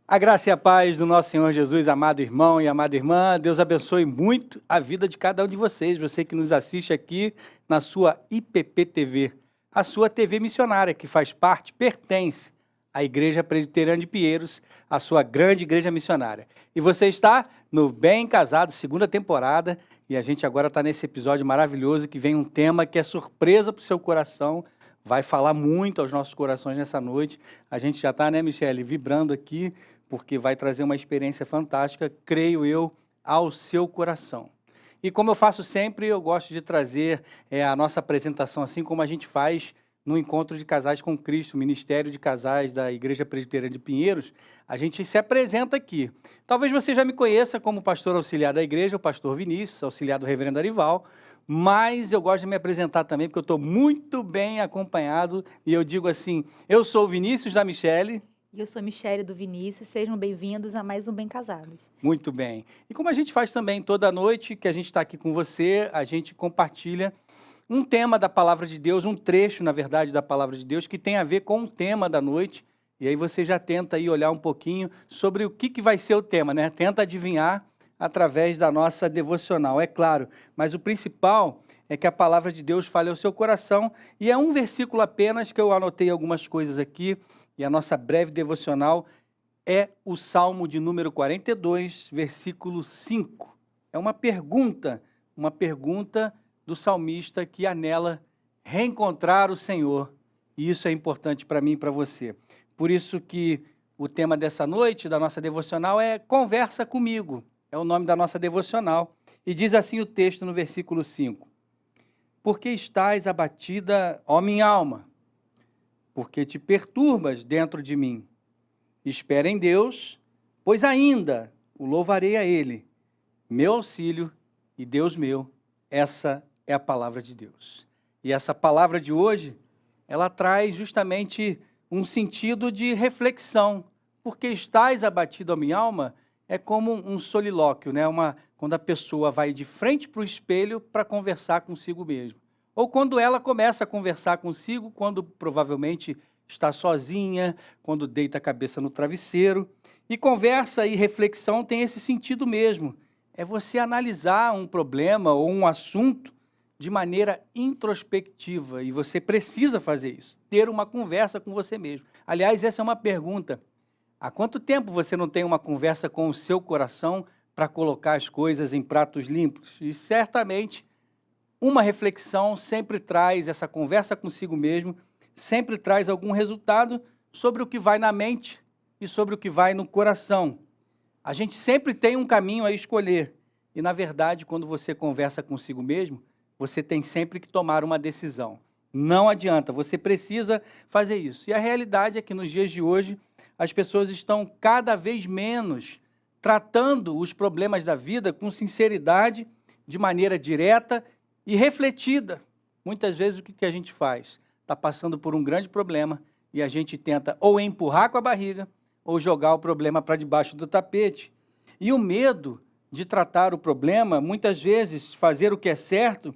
A graça e a paz do nosso Senhor Jesus, amado irmão e amada irmã, Deus abençoe muito a vida de cada um de vocês, você que nos assiste aqui na sua IPP TV, a sua TV missionária, que faz parte, pertence à Igreja Presbiteriana de Pinheiros, a sua grande igreja missionária. E você está no Bem Casado, segunda temporada, e a gente agora está nesse episódio maravilhoso que vem um tema que é surpresa para o seu coração, vai falar muito aos nossos corações nessa noite. A gente já está, né, Michele, vibrando aqui, porque vai trazer uma experiência fantástica, creio eu, ao seu coração. E como eu faço sempre, eu gosto de trazer a nossa apresentação, assim como a gente faz no Encontro de Casais com Cristo, Ministério de Casais da Igreja Presbiteriana de Pinheiros, a gente se apresenta aqui. Talvez você já me conheça como pastor auxiliar da igreja, o pastor Vinícius, auxiliar do reverendo Arival, mas eu gosto de me apresentar também, porque eu estou muito bem acompanhado, e eu digo assim, eu sou o Vinícius da Michele. E eu sou a Michele do Vinícius, sejam bem-vindos a mais um Bem Casados. Muito bem. E como a gente faz também toda noite que a gente está aqui com você, a gente compartilha um tema da Palavra de Deus, um trecho, na verdade, da Palavra de Deus, que tem a ver com o tema da noite, e aí você já tenta aí olhar um pouquinho sobre o que vai ser o tema, né? Tenta adivinhar através da nossa devocional, é claro, mas o principal é que a Palavra de Deus fale ao seu coração, e é um versículo apenas que eu anotei algumas coisas aqui, e a nossa breve devocional é o Salmo de número 42, versículo 5. É uma pergunta do salmista que anela reencontrar o Senhor. E isso é importante para mim e para você. Por isso que o tema dessa noite, da nossa devocional, é Conversa Comigo. É o nome da nossa devocional. E diz assim o texto no versículo 5. Porque estás abatida, ó minha alma? Porque te perturbas dentro de mim. Espera em Deus, pois ainda o louvarei a Ele, meu auxílio e Deus meu. Essa é a palavra de Deus. E essa palavra de hoje, ela traz justamente um sentido de reflexão. Porque estás abatido a minha alma, é como um solilóquio, né? Quando a pessoa vai de frente para o espelho para conversar consigo mesmo. Ou quando ela começa a conversar consigo, quando provavelmente está sozinha, quando deita a cabeça no travesseiro. E conversa e reflexão tem esse sentido mesmo. É você analisar um problema ou um assunto de maneira introspectiva. E você precisa fazer isso, ter uma conversa com você mesmo. Aliás, essa é uma pergunta. Há quanto tempo você não tem uma conversa com o seu coração para colocar as coisas em pratos limpos? E certamente uma reflexão sempre traz, essa conversa consigo mesmo, sempre traz algum resultado sobre o que vai na mente e sobre o que vai no coração. A gente sempre tem um caminho a escolher. E, na verdade, quando você conversa consigo mesmo, você tem sempre que tomar uma decisão. Não adianta, você precisa fazer isso. E a realidade é que nos dias de hoje, as pessoas estão cada vez menos tratando os problemas da vida com sinceridade, de maneira direta e refletida. Muitas vezes o que a gente faz? Está passando por um grande problema e a gente tenta ou empurrar com a barriga ou jogar o problema para debaixo do tapete. E o medo de tratar o problema, muitas vezes fazer o que é certo,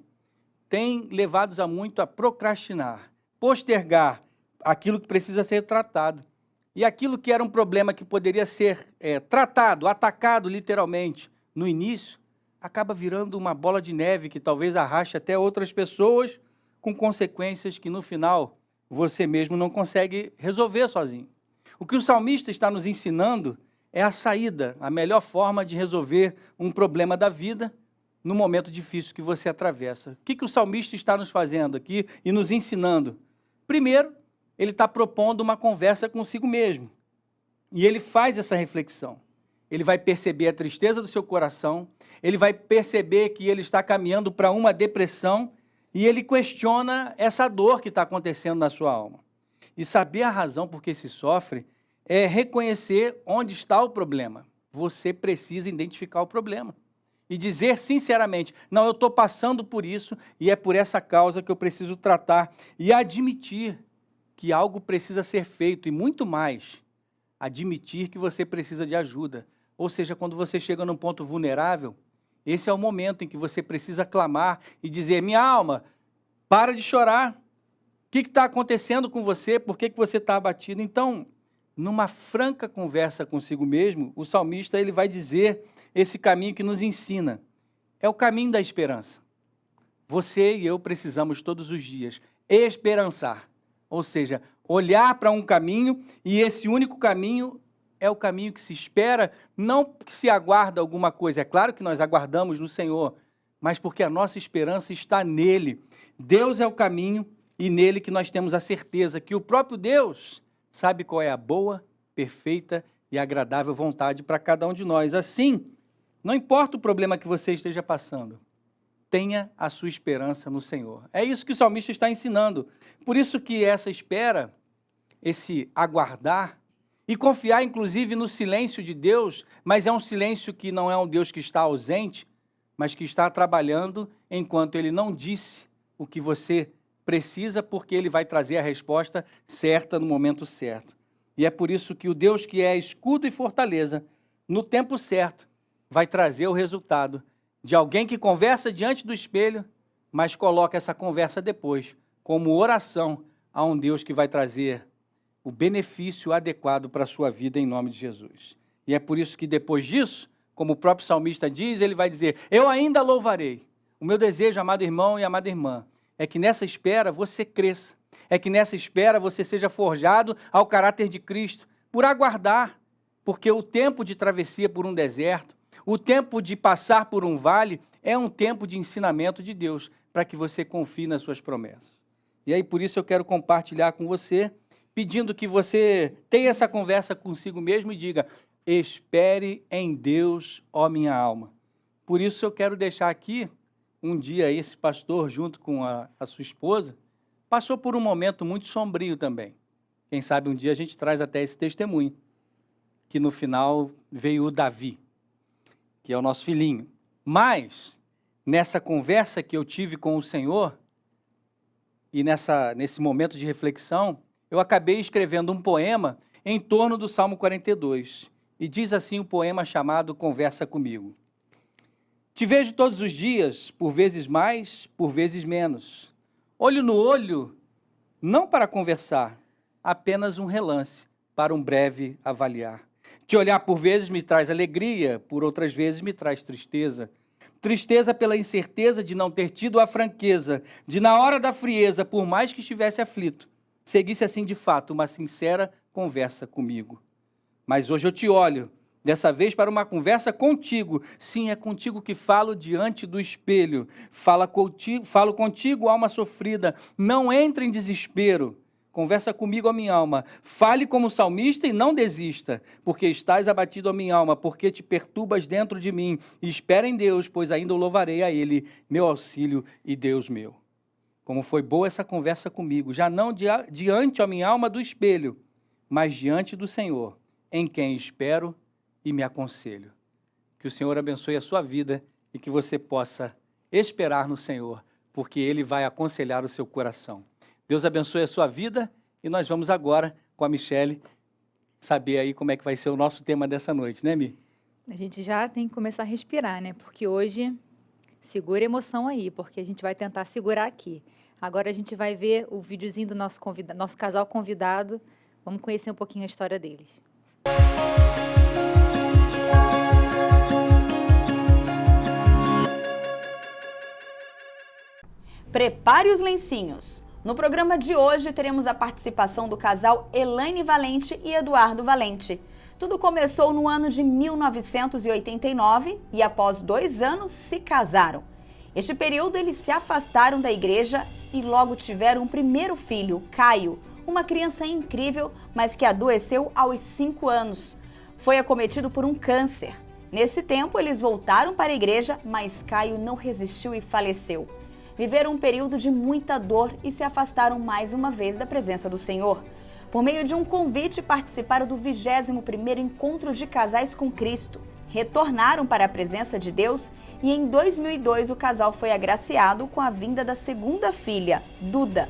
tem levado a muito a procrastinar, postergar aquilo que precisa ser tratado. E aquilo que era um problema que poderia ser tratado, atacado literalmente no início, acaba virando uma bola de neve que talvez arraste até outras pessoas, com consequências que no final você mesmo não consegue resolver sozinho. O que o salmista está nos ensinando é a saída, a melhor forma de resolver um problema da vida no momento difícil que você atravessa. O que o salmista está nos fazendo aqui e nos ensinando? Primeiro, ele está propondo uma conversa consigo mesmo. E ele faz essa reflexão. Ele vai perceber a tristeza do seu coração, ele vai perceber que ele está caminhando para uma depressão e ele questiona essa dor que está acontecendo na sua alma. E saber a razão por que se sofre é reconhecer onde está o problema. Você precisa identificar o problema e dizer sinceramente, não, eu estou passando por isso e é por essa causa que eu preciso tratar e admitir que algo precisa ser feito e muito mais, admitir que você precisa de ajuda. Ou seja, quando você chega num ponto vulnerável, esse é o momento em que você precisa clamar e dizer, minha alma, para de chorar. O que está acontecendo com você? Por que você está abatido? Então, numa franca conversa consigo mesmo, o salmista ele vai dizer esse caminho que nos ensina. É o caminho da esperança. Você e eu precisamos todos os dias esperançar, ou seja, olhar para um caminho, e esse único caminho é o caminho que se espera, não que se aguarda alguma coisa. É claro que nós aguardamos no Senhor, mas porque a nossa esperança está nele. Deus é o caminho e nele que nós temos a certeza que o próprio Deus sabe qual é a boa, perfeita e agradável vontade para cada um de nós. Assim, não importa o problema que você esteja passando, tenha a sua esperança no Senhor. É isso que o salmista está ensinando. Por isso que essa espera, esse aguardar, e confiar, inclusive, no silêncio de Deus, mas é um silêncio que não é um Deus que está ausente, mas que está trabalhando enquanto Ele não disse o que você precisa, porque Ele vai trazer a resposta certa no momento certo. E é por isso que o Deus que é escudo e fortaleza, no tempo certo, vai trazer o resultado de alguém que conversa diante do espelho, mas coloca essa conversa depois como oração a um Deus que vai trazer o benefício adequado para a sua vida em nome de Jesus. E é por isso que depois disso, como o próprio salmista diz, ele vai dizer, eu ainda louvarei. O meu desejo, amado irmão e amada irmã, é que nessa espera você cresça, é que nessa espera você seja forjado ao caráter de Cristo, por aguardar, porque o tempo de travessia por um deserto, o tempo de passar por um vale é um tempo de ensinamento de Deus, para que você confie nas suas promessas. E aí, por isso, eu quero compartilhar com você, pedindo que você tenha essa conversa consigo mesmo e diga, espere em Deus, ó minha alma. Por isso, eu quero deixar aqui, um dia esse pastor, junto com a sua esposa, passou por um momento muito sombrio também. Quem sabe um dia a gente traz até esse testemunho, que no final veio o Davi, que é o nosso filhinho. Mas, nessa conversa que eu tive com o Senhor, e nesse momento de reflexão, eu acabei escrevendo um poema em torno do Salmo 42. E diz assim o poema chamado Conversa Comigo. Te vejo todos os dias, por vezes mais, por vezes menos. Olho no olho, não para conversar, apenas um relance, para um breve avaliar. Te olhar por vezes me traz alegria, por outras vezes me traz tristeza. Tristeza pela incerteza de não ter tido a franqueza, de na hora da frieza, por mais que estivesse aflito, seguisse assim de fato uma sincera conversa comigo. Mas hoje eu te olho, dessa vez para uma conversa contigo. Sim, é contigo que falo diante do espelho. Falo contigo, alma sofrida, não entre em desespero. Conversa comigo, a minha alma. Fale como salmista e não desista, porque estás abatido, a minha alma, porque te perturbas dentro de mim. E espera em Deus, pois ainda o louvarei a Ele, meu auxílio e Deus meu. Como foi boa essa conversa comigo, já não diante, a minha alma, do espelho, mas diante do Senhor, em quem espero e me aconselho. Que o Senhor abençoe a sua vida e que você possa esperar no Senhor, porque Ele vai aconselhar o seu coração. Deus abençoe a sua vida e nós vamos agora, com a Michele, saber aí como é que vai ser o nosso tema dessa noite, né, Mi? A gente já tem que começar a respirar, né? Porque hoje, segura a emoção aí, porque a gente vai tentar segurar aqui. Agora a gente vai ver o videozinho do nosso casal convidado. Vamos conhecer um pouquinho a história deles. Prepare os lencinhos. No programa de hoje teremos a participação do casal Elaine Valente e Eduardo Valente. Tudo começou no ano de 1989 e após 2 anos se casaram. Este período eles se afastaram da igreja e logo tiveram um primeiro filho, Caio, uma criança incrível, mas que adoeceu aos 5 anos. Foi acometido por um câncer. Nesse tempo eles voltaram para a igreja, mas Caio não resistiu e faleceu. Viveram um período de muita dor e se afastaram mais uma vez da presença do Senhor. Por meio de um convite, participaram do 21º Encontro de Casais com Cristo. Retornaram para a presença de Deus e em 2002 o casal foi agraciado com a vinda da segunda filha, Duda.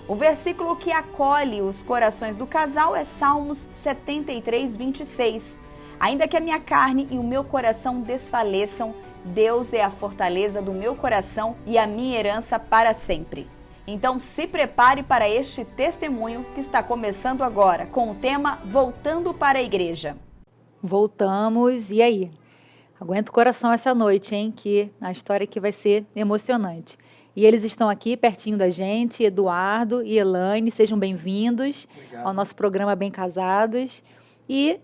O versículo que acolhe os corações do casal é Salmos 73, 26. Ainda que a minha carne e o meu coração desfaleçam, Deus é a fortaleza do meu coração e a minha herança para sempre. Então se prepare para este testemunho que está começando agora, com o tema Voltando para a Igreja. Voltamos, e aí? Aguenta o coração essa noite, hein? Que a história aqui vai ser emocionante. E eles estão aqui pertinho da gente, Eduardo e Elaine, sejam bem-vindos ao nosso programa Bem Casados. E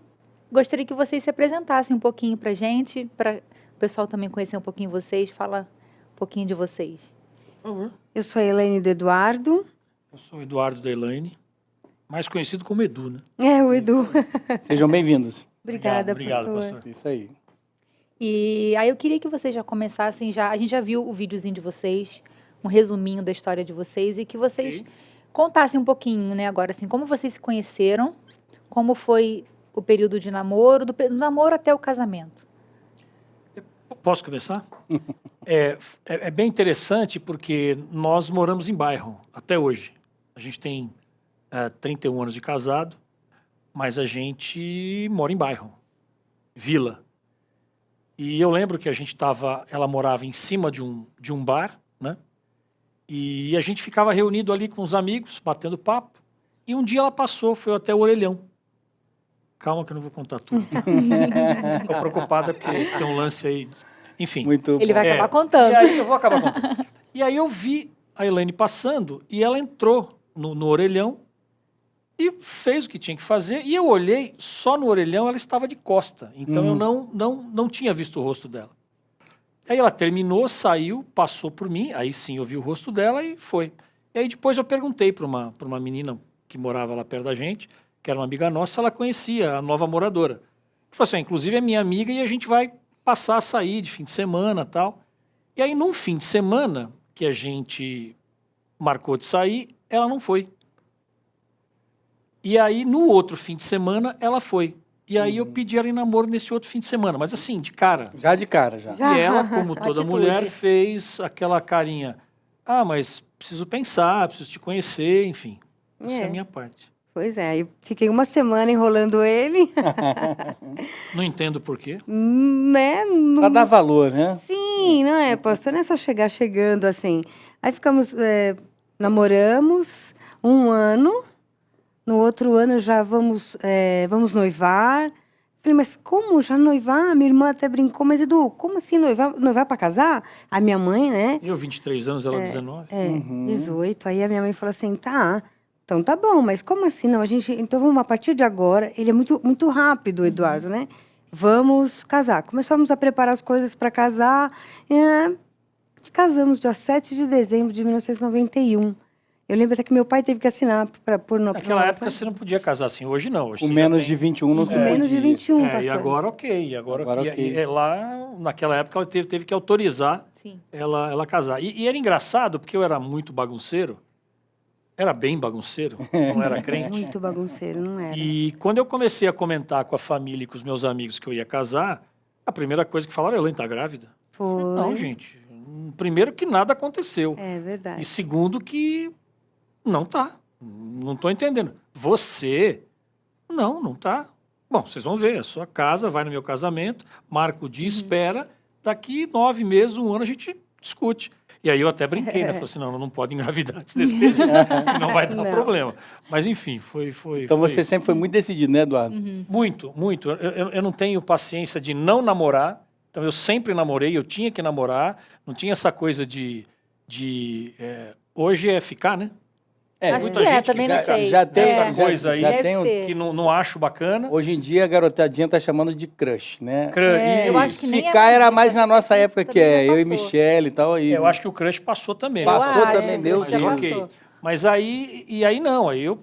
gostaria que vocês se apresentassem um pouquinho pra gente, para o pessoal também conhecer um pouquinho vocês. Fala um pouquinho de vocês. Por favor. Eu sou a Elaine do Eduardo. Eu sou o Eduardo da Elaine, mais conhecido como Edu, né? É, o Edu. Sejam bem-vindos. Obrigada, Obrigado, pastor. pastor. Isso aí. E aí eu queria que vocês já começassem, a gente já viu o videozinho de vocês, um resuminho da história de vocês, e que vocês Ok. contassem um pouquinho, né, agora, assim, como vocês se conheceram, como foi o período de namoro, do namoro até o casamento. Posso começar? É bem interessante porque nós moramos em bairro até hoje. A gente tem 31 anos de casado, mas a gente mora em bairro, vila. E eu lembro que ela morava em cima de um bar, né? E a gente ficava reunido ali com os amigos, batendo papo. E um dia ela passou, foi até o orelhão. Calma que eu não vou contar tudo. Estou preocupada porque tem um lance aí. Enfim. Muito Ele bom. vai acabar contando. E aí eu vou acabar contando. E aí eu vi a Elaine passando e ela entrou no orelhão e fez o que tinha que fazer. E eu olhei, só no orelhão ela estava de costa. Então eu não tinha visto o rosto dela. Aí ela terminou, saiu, passou por mim. Aí sim eu vi o rosto dela e foi. E aí depois eu perguntei para uma menina que morava lá perto da gente, que era uma amiga nossa, ela conhecia a nova moradora. Ela falou assim, inclusive é minha amiga e a gente vai passar a sair de fim de semana e tal. E aí, num fim de semana que a gente marcou de sair, ela não foi. E aí, no outro fim de semana, ela foi. E aí eu pedi ela em namoro nesse outro fim de semana, mas assim, de cara. Já de cara, já. Já. E ela, como toda Atitude. mulher, fez aquela carinha. Ah, mas preciso pensar, preciso te conhecer, enfim. Essa é a minha parte. Pois é, eu fiquei uma semana enrolando ele, Não entendo por quê. né? Pra dar valor, né? Sim, não é, pastor? Não é só chegar chegando assim. Aí ficamos, namoramos um ano, no outro ano já vamos noivar. Falei, mas como já noivar? Minha irmã até brincou, mas Edu, como assim noivar para casar? A minha mãe, né? Eu, 23 anos, ela 19. 18. Aí a minha mãe falou assim, tá, então tá bom, mas como assim? Não, então vamos, a partir de agora, ele é muito, muito rápido, o Eduardo, né? Vamos casar. Começamos a preparar as coisas para casar. Casamos dia 7 de dezembro de 1991. Eu lembro até que meu pai teve que assinar para pôr no... Naquela época você não podia casar assim, hoje não. Hoje Com você já menos tem- de 21 não se Com menos de podia. 21, E pastor. agora ok. Agora ok. e lá, naquela época, ela teve que autorizar Sim. ela casar. E era engraçado, porque eu era muito bagunceiro. Era bem bagunceiro, não era crente. Muito bagunceiro, não era? E quando eu comecei a comentar com a família e com os meus amigos que eu ia casar, a primeira coisa que falaram, Elaine tá grávida? Foi. Não, gente. Primeiro que nada aconteceu. É E verdade. segundo que não tá. Não tô entendendo. Você? Não tá. Bom, vocês vão ver. A sua casa, vai no meu casamento, marca o dia, espera. Daqui 9 meses, um ano, a gente discute. E aí eu até brinquei, né? Falei assim, não pode engravidar antes desse período, senão vai dar Não. problema. Mas enfim, foi Então foi você isso. sempre foi muito decidido, né, Eduardo? Muito, muito. Eu não tenho paciência de não namorar. Então eu sempre namorei, eu tinha que namorar. Não tinha essa coisa hoje é ficar, né? Acho muita que gente também que não já- sei. Já tem Essa coisa aí já Deve tem ser. Que não acho bacana. Hoje em dia a garotadinha tá chamando de crush, né? Eu acho que nem é Ficar era isso, mais acho na que nossa isso época que também é já eu e passou. Michele e tal. E Eu acho que o crush passou também. Passou acho, também, meu já Deus. Ok. passou. Mas aí não, aí eu...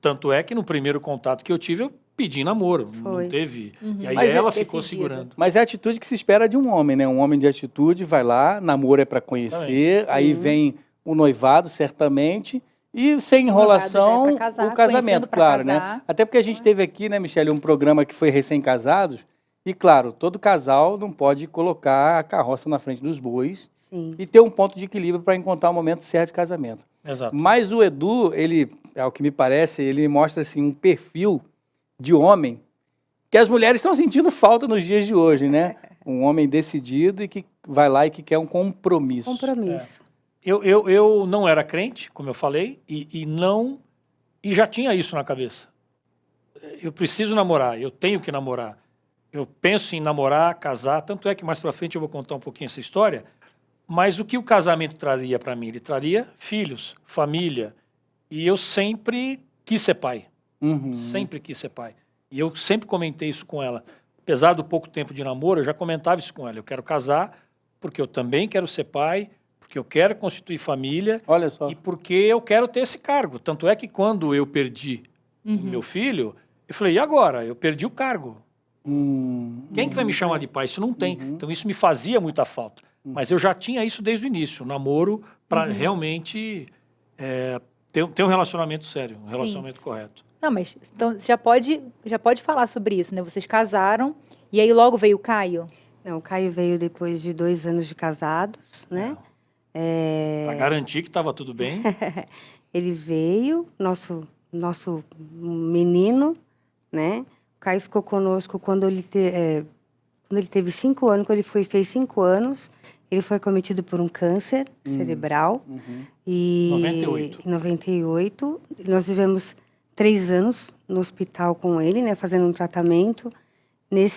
Tanto é que no primeiro contato que eu tive, eu pedi namoro. Não Foi. teve... E aí Mas é ela ficou decidida. segurando. Mas é a atitude que se espera de um homem, né? Um homem de atitude vai lá, namoro é para conhecer, aí vem o noivado, certamente, e sem enrolação, já é pra casar, o casamento, conhecendo pra claro, casar. né? Até porque a gente teve aqui, né, Michele, um programa que foi recém-casados, e claro, todo casal não pode colocar a carroça na frente dos bois Sim. e ter um ponto de equilíbrio para encontrar o momento certo de casamento. Exato. Mas o Edu, ele, ao que me parece, ele mostra assim um perfil de homem que as mulheres estão sentindo falta nos dias de hoje, né? Um homem decidido e que vai lá e que quer um compromisso. Compromisso. Eu não era crente, como eu falei, e já tinha isso na cabeça. Eu preciso namorar, eu tenho que namorar. Eu penso em namorar, casar, tanto é que mais para frente eu vou contar um pouquinho essa história, mas o que o casamento traria para mim? Ele traria filhos, família, e eu sempre quis ser pai. Sempre quis ser pai. E eu sempre comentei isso com ela. Apesar do pouco tempo de namoro, eu já comentava isso com ela. Eu quero casar porque eu também quero ser pai, porque eu quero constituir família. Olha só. E porque eu quero ter esse cargo. Tanto é que quando eu perdi o meu filho, eu falei, e agora? Eu perdi o cargo. Quem que vai me chamar de pai? Isso não tem. Então isso me fazia muita falta. Mas eu já tinha isso desde o início. O namoro para realmente ter um relacionamento sério, um relacionamento correto. Não, mas então já pode falar sobre isso, né? Vocês casaram e aí logo veio o Caio? Não, o Caio veio depois de 2 anos de casados, né? Para garantir que estava tudo bem. Ele veio, nosso menino, né? O Caio ficou conosco quando ele teve 5 anos, quando ele fez 5 anos, ele foi acometido por um câncer cerebral. E 98. Em 98, nós vivemos 3 anos no hospital com ele, né? Fazendo um tratamento. Ele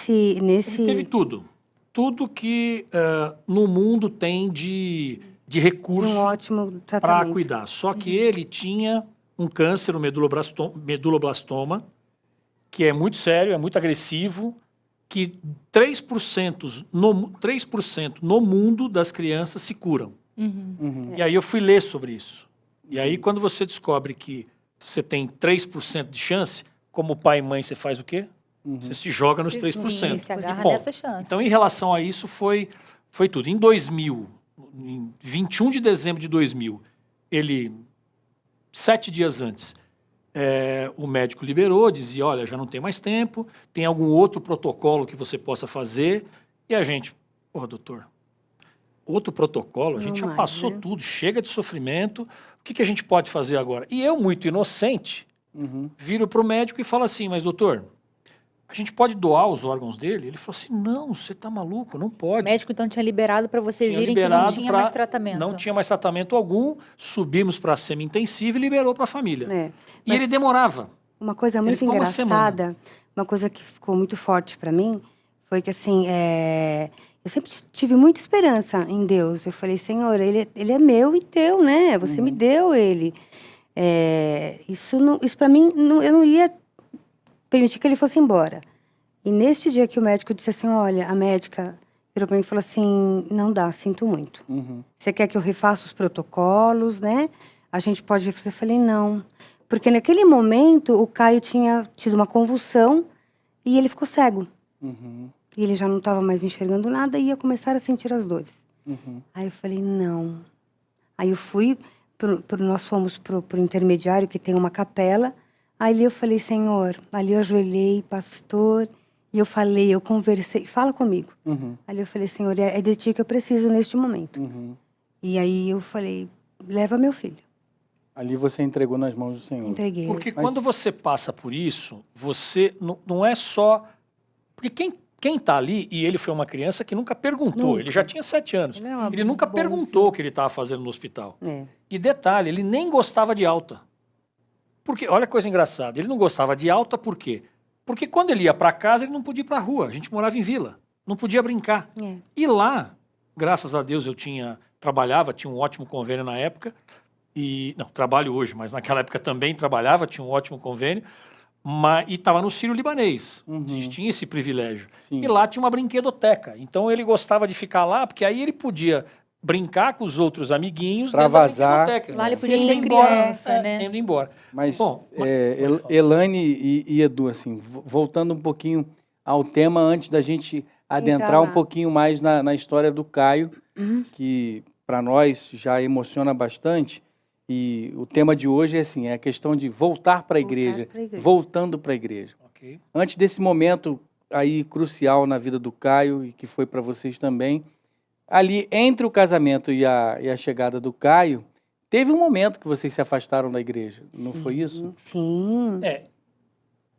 teve tudo. Tudo que no mundo tem de recurso Um ótimo para tratamento. cuidar. Só que ele tinha um câncer, um meduloblastoma, que é muito sério, é muito agressivo, que 3% no mundo das crianças se curam. E aí eu fui ler sobre isso. E aí quando você descobre que você tem 3% de chance, como pai e mãe você faz o quê? Você se joga nos 3%. Se agarra Bom, nessa chance. então, em relação a isso, foi tudo. Em 2000, em 21 de dezembro de 2000, 7 dias antes, o médico liberou, dizia, olha, já não tem mais tempo, tem algum outro protocolo que você possa fazer. E a gente, doutor, outro protocolo, a gente já passou tudo, chega de sofrimento, o que a gente pode fazer agora? E eu, muito inocente, viro para o médico e falo assim, mas doutor, a gente pode doar os órgãos dele? Ele falou assim, não, você está maluco, não pode. O médico então tinha liberado para vocês Tinha irem que não liberado tinha mais tratamento. Não tinha mais tratamento algum, subimos para a semi-intensiva e liberou para a família. E Mas ele demorava. uma coisa muito ficou uma engraçada, uma coisa que ficou muito forte para mim, foi que assim, eu sempre tive muita esperança em Deus. Eu falei, Senhor, ele é meu e teu, né? Você me deu ele. Isso para mim, eu não ia permitir que ele fosse embora. E neste dia que o médico disse assim, olha, a médica virou para mim e falou assim, não dá, sinto muito. Você quer que eu refaça os protocolos, né? A gente pode refazer. Eu falei, não. Porque naquele momento o Caio tinha tido uma convulsão e ele ficou cego. E ele já não estava mais enxergando nada e ia começar a sentir as dores. Aí eu falei, não. Aí eu fui, nós fomos pro intermediário, que tem uma capela. Aí eu falei, Senhor, ali eu ajoelhei, pastor, e eu conversei, fala comigo. Ali eu falei, Senhor, é de ti que eu preciso neste momento. E aí eu falei, leva meu filho. Ali você entregou nas mãos do Senhor. Entreguei. Porque quando você passa por isso, você não é só... Porque quem está ali, e ele foi uma criança que nunca perguntou, ele já tinha 7 anos, ele nunca perguntou o que ele estava fazendo no hospital. E detalhe, ele nem gostava de alta. Porque, olha que coisa engraçada, ele não gostava de alta por quê? Porque quando ele ia para casa, ele não podia ir para a rua, a gente morava em vila, não podia brincar. E lá, graças a Deus, trabalhava, tinha um ótimo convênio na época, trabalho hoje, mas naquela época também trabalhava, tinha um ótimo convênio, e estava no Sírio-Libanês, a gente tinha esse privilégio. Sim. E lá tinha uma brinquedoteca, então ele gostava de ficar lá, porque aí ele podia brincar com os outros amiguinhos Extravasar. dentro da brinquedoteca. Lá ele podia Indo ser embora, criança, né? Indo embora. Mas, Bom, Elaine e Edu, assim, voltando um pouquinho ao tema, antes da gente adentrar um lá. pouquinho mais na história do Caio, que para nós já emociona bastante, e o tema de hoje é assim, é a questão de voltar para a igreja, voltando para a igreja. ok. Antes desse momento aí crucial na vida do Caio, e que foi para vocês também, ali entre o casamento e a chegada do Caio, teve um momento que vocês se afastaram da igreja, não foi isso? Sim.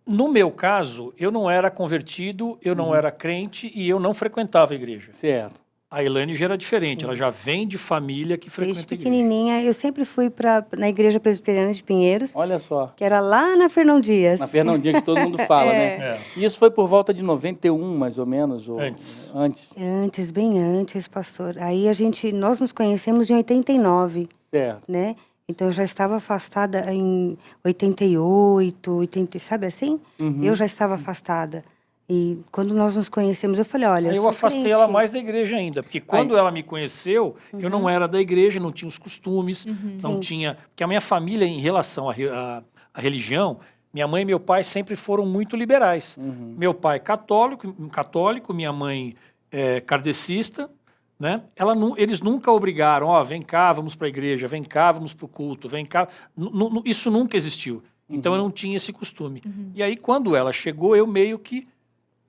No meu caso, eu não era convertido, eu não era crente e eu não frequentava a igreja. Certo. A Elaine já era diferente, Sim. ela já vem de família que Desde frequenta a igreja. pequenininha, eu sempre fui na Igreja Presbiteriana de Pinheiros, Olha só, que era lá na Fernão Dias. na Fernão Dias que todo mundo fala, né? É. E isso foi por volta de 91, mais ou menos? Ou Antes. Antes, bem antes, pastor. Aí nós nos conhecemos em 89, Certo. né? Então eu já estava afastada em 88, 80, sabe assim? Uhum. Eu já estava afastada. E quando nós nos conhecemos, eu falei, olha, Aí eu sou afastei crente. ela mais da igreja ainda, porque quando ela me conheceu, eu não era da igreja, não tinha os costumes, não Sim. tinha... Porque a minha família, em relação à religião, minha mãe e meu pai sempre foram muito liberais. Uhum. Meu pai católico, minha mãe kardecista, né? Eles nunca obrigaram, ó, vem cá, vamos para a igreja, vem cá, vamos para o culto, vem cá. Isso nunca existiu. Então eu não tinha esse costume. E aí quando ela chegou, eu meio que,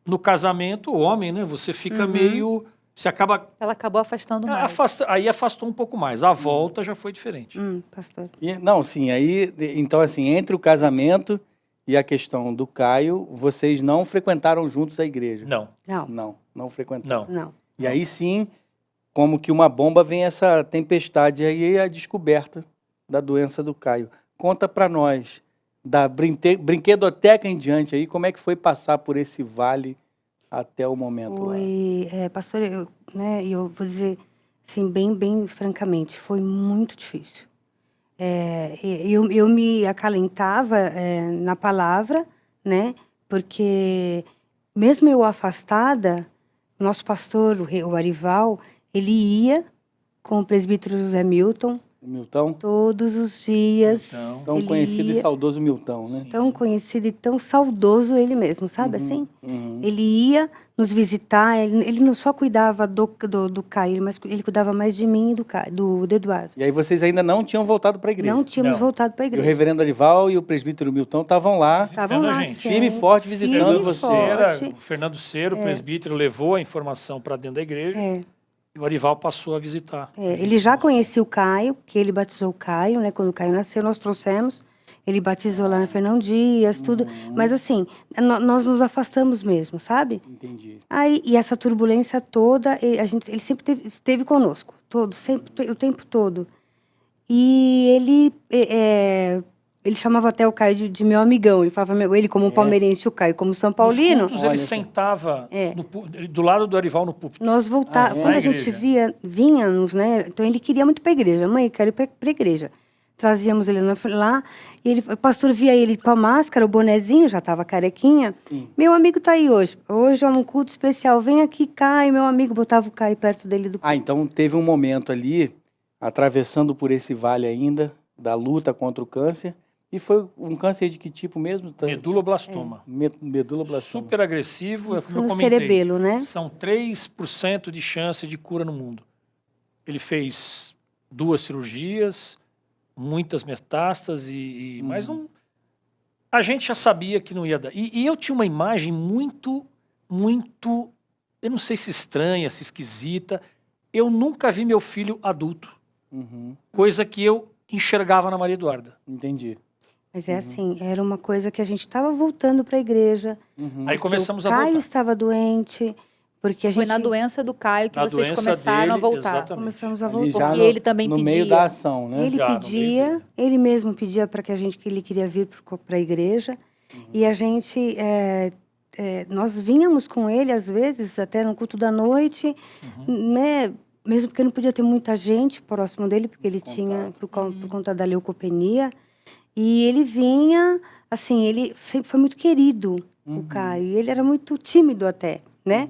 no casamento, o homem, né? Você fica meio... Você acaba... Ela acabou afastando mais. Aí afastou um pouco mais. A volta já foi diferente. Pastor. Não, sim, aí, então assim, entre o casamento e a questão do Caio, vocês não frequentaram juntos a igreja? Não, Não frequentaram. Não. E aí sim, como que uma bomba, vem essa tempestade aí, a descoberta da doença do Caio. Conta pra nós, da brinquedoteca em diante aí, como é que foi passar por esse vale até o momento lá? Pastor, eu vou dizer assim, bem francamente, foi muito difícil. Eu me acalentava na palavra, né? Porque mesmo eu afastada, nosso pastor, o Arival, ele ia com o presbítero José Milton Milton? todos os dias. Então, Tão Ele conhecido e ia- saudoso Milton, né? Tão conhecido e tão saudoso ele mesmo, sabe assim? Uhum. Ele ia nos visitar, ele não só cuidava do Caio, mas ele cuidava mais de mim e do Eduardo. E aí vocês ainda não tinham voltado para a igreja? Não tínhamos Não. voltado para a E o igreja. reverendo Arival e o presbítero Milton estavam lá, Estavam visitando a lá gente. firme e sempre. forte, visitando Firme e você. forte. O Fernando Cero, o presbítero, levou a informação para dentro da igreja É, e o Arival passou a visitar. ele já conhecia o Caio, porque ele batizou o Caio, né? Quando o Caio nasceu, nós trouxemos. Ele batizou lá na Fernão Dias, tudo. Mas assim, nós nos afastamos mesmo, sabe? Entendi. Aí, e essa turbulência toda, ele sempre esteve conosco, sempre, o tempo todo. E ele chamava até o Caio de meu amigão. Ele falava, ele como palmeirense, o Caio como São Paulino. Nos cultos, Olha ele só. sentava do lado do Arival no púlpito. Nós voltávamos, Ah, é? quando Na a gente igreja. vínhamos, né? Então ele queria muito ir para a igreja. Mãe, eu quero ir para a igreja. Trazíamos ele lá, e o pastor via ele com a máscara, o bonezinho, já estava carequinha. Sim. Meu amigo tá aí hoje. Hoje é um culto especial. Vem aqui, Caio, meu amigo. Botava o Caio perto dele do Ah, então teve um momento ali, atravessando por esse vale ainda, da luta contra o câncer. E foi um câncer de que tipo mesmo? Meduloblastoma. Medulablastoma. Super agressivo, é como eu no comentei. cerebelo, né? São 3% de chance de cura no mundo. Ele fez 2 cirurgias, muitas metástases, mas não... A gente já sabia que não ia dar. E eu tinha uma imagem muito, eu não sei se estranha, se esquisita. Eu nunca vi meu filho adulto, Uhum. coisa que eu enxergava na Maria Eduarda. Entendi. Mas é assim, era uma coisa que a gente estava voltando para a igreja. Uhum. Aí começamos o a Caio voltar. estava doente, porque a Foi gente na doença do Caio que Na vocês doença começaram a dele, voltar. exatamente. começamos a Ali voltar. já Porque ele também no pedia. meio da ação, né? Ele Já, no meio pedia, dele. ele mesmo pedia para que ele queria vir para a igreja. E a gente, nós vínhamos com ele, às vezes, até no culto da noite, né? Mesmo porque não podia ter muita gente próximo dele, porque ele tinha, por conta da leucopenia. E ele vinha, assim, ele sempre foi muito querido, o Caio. E ele era muito tímido até, né?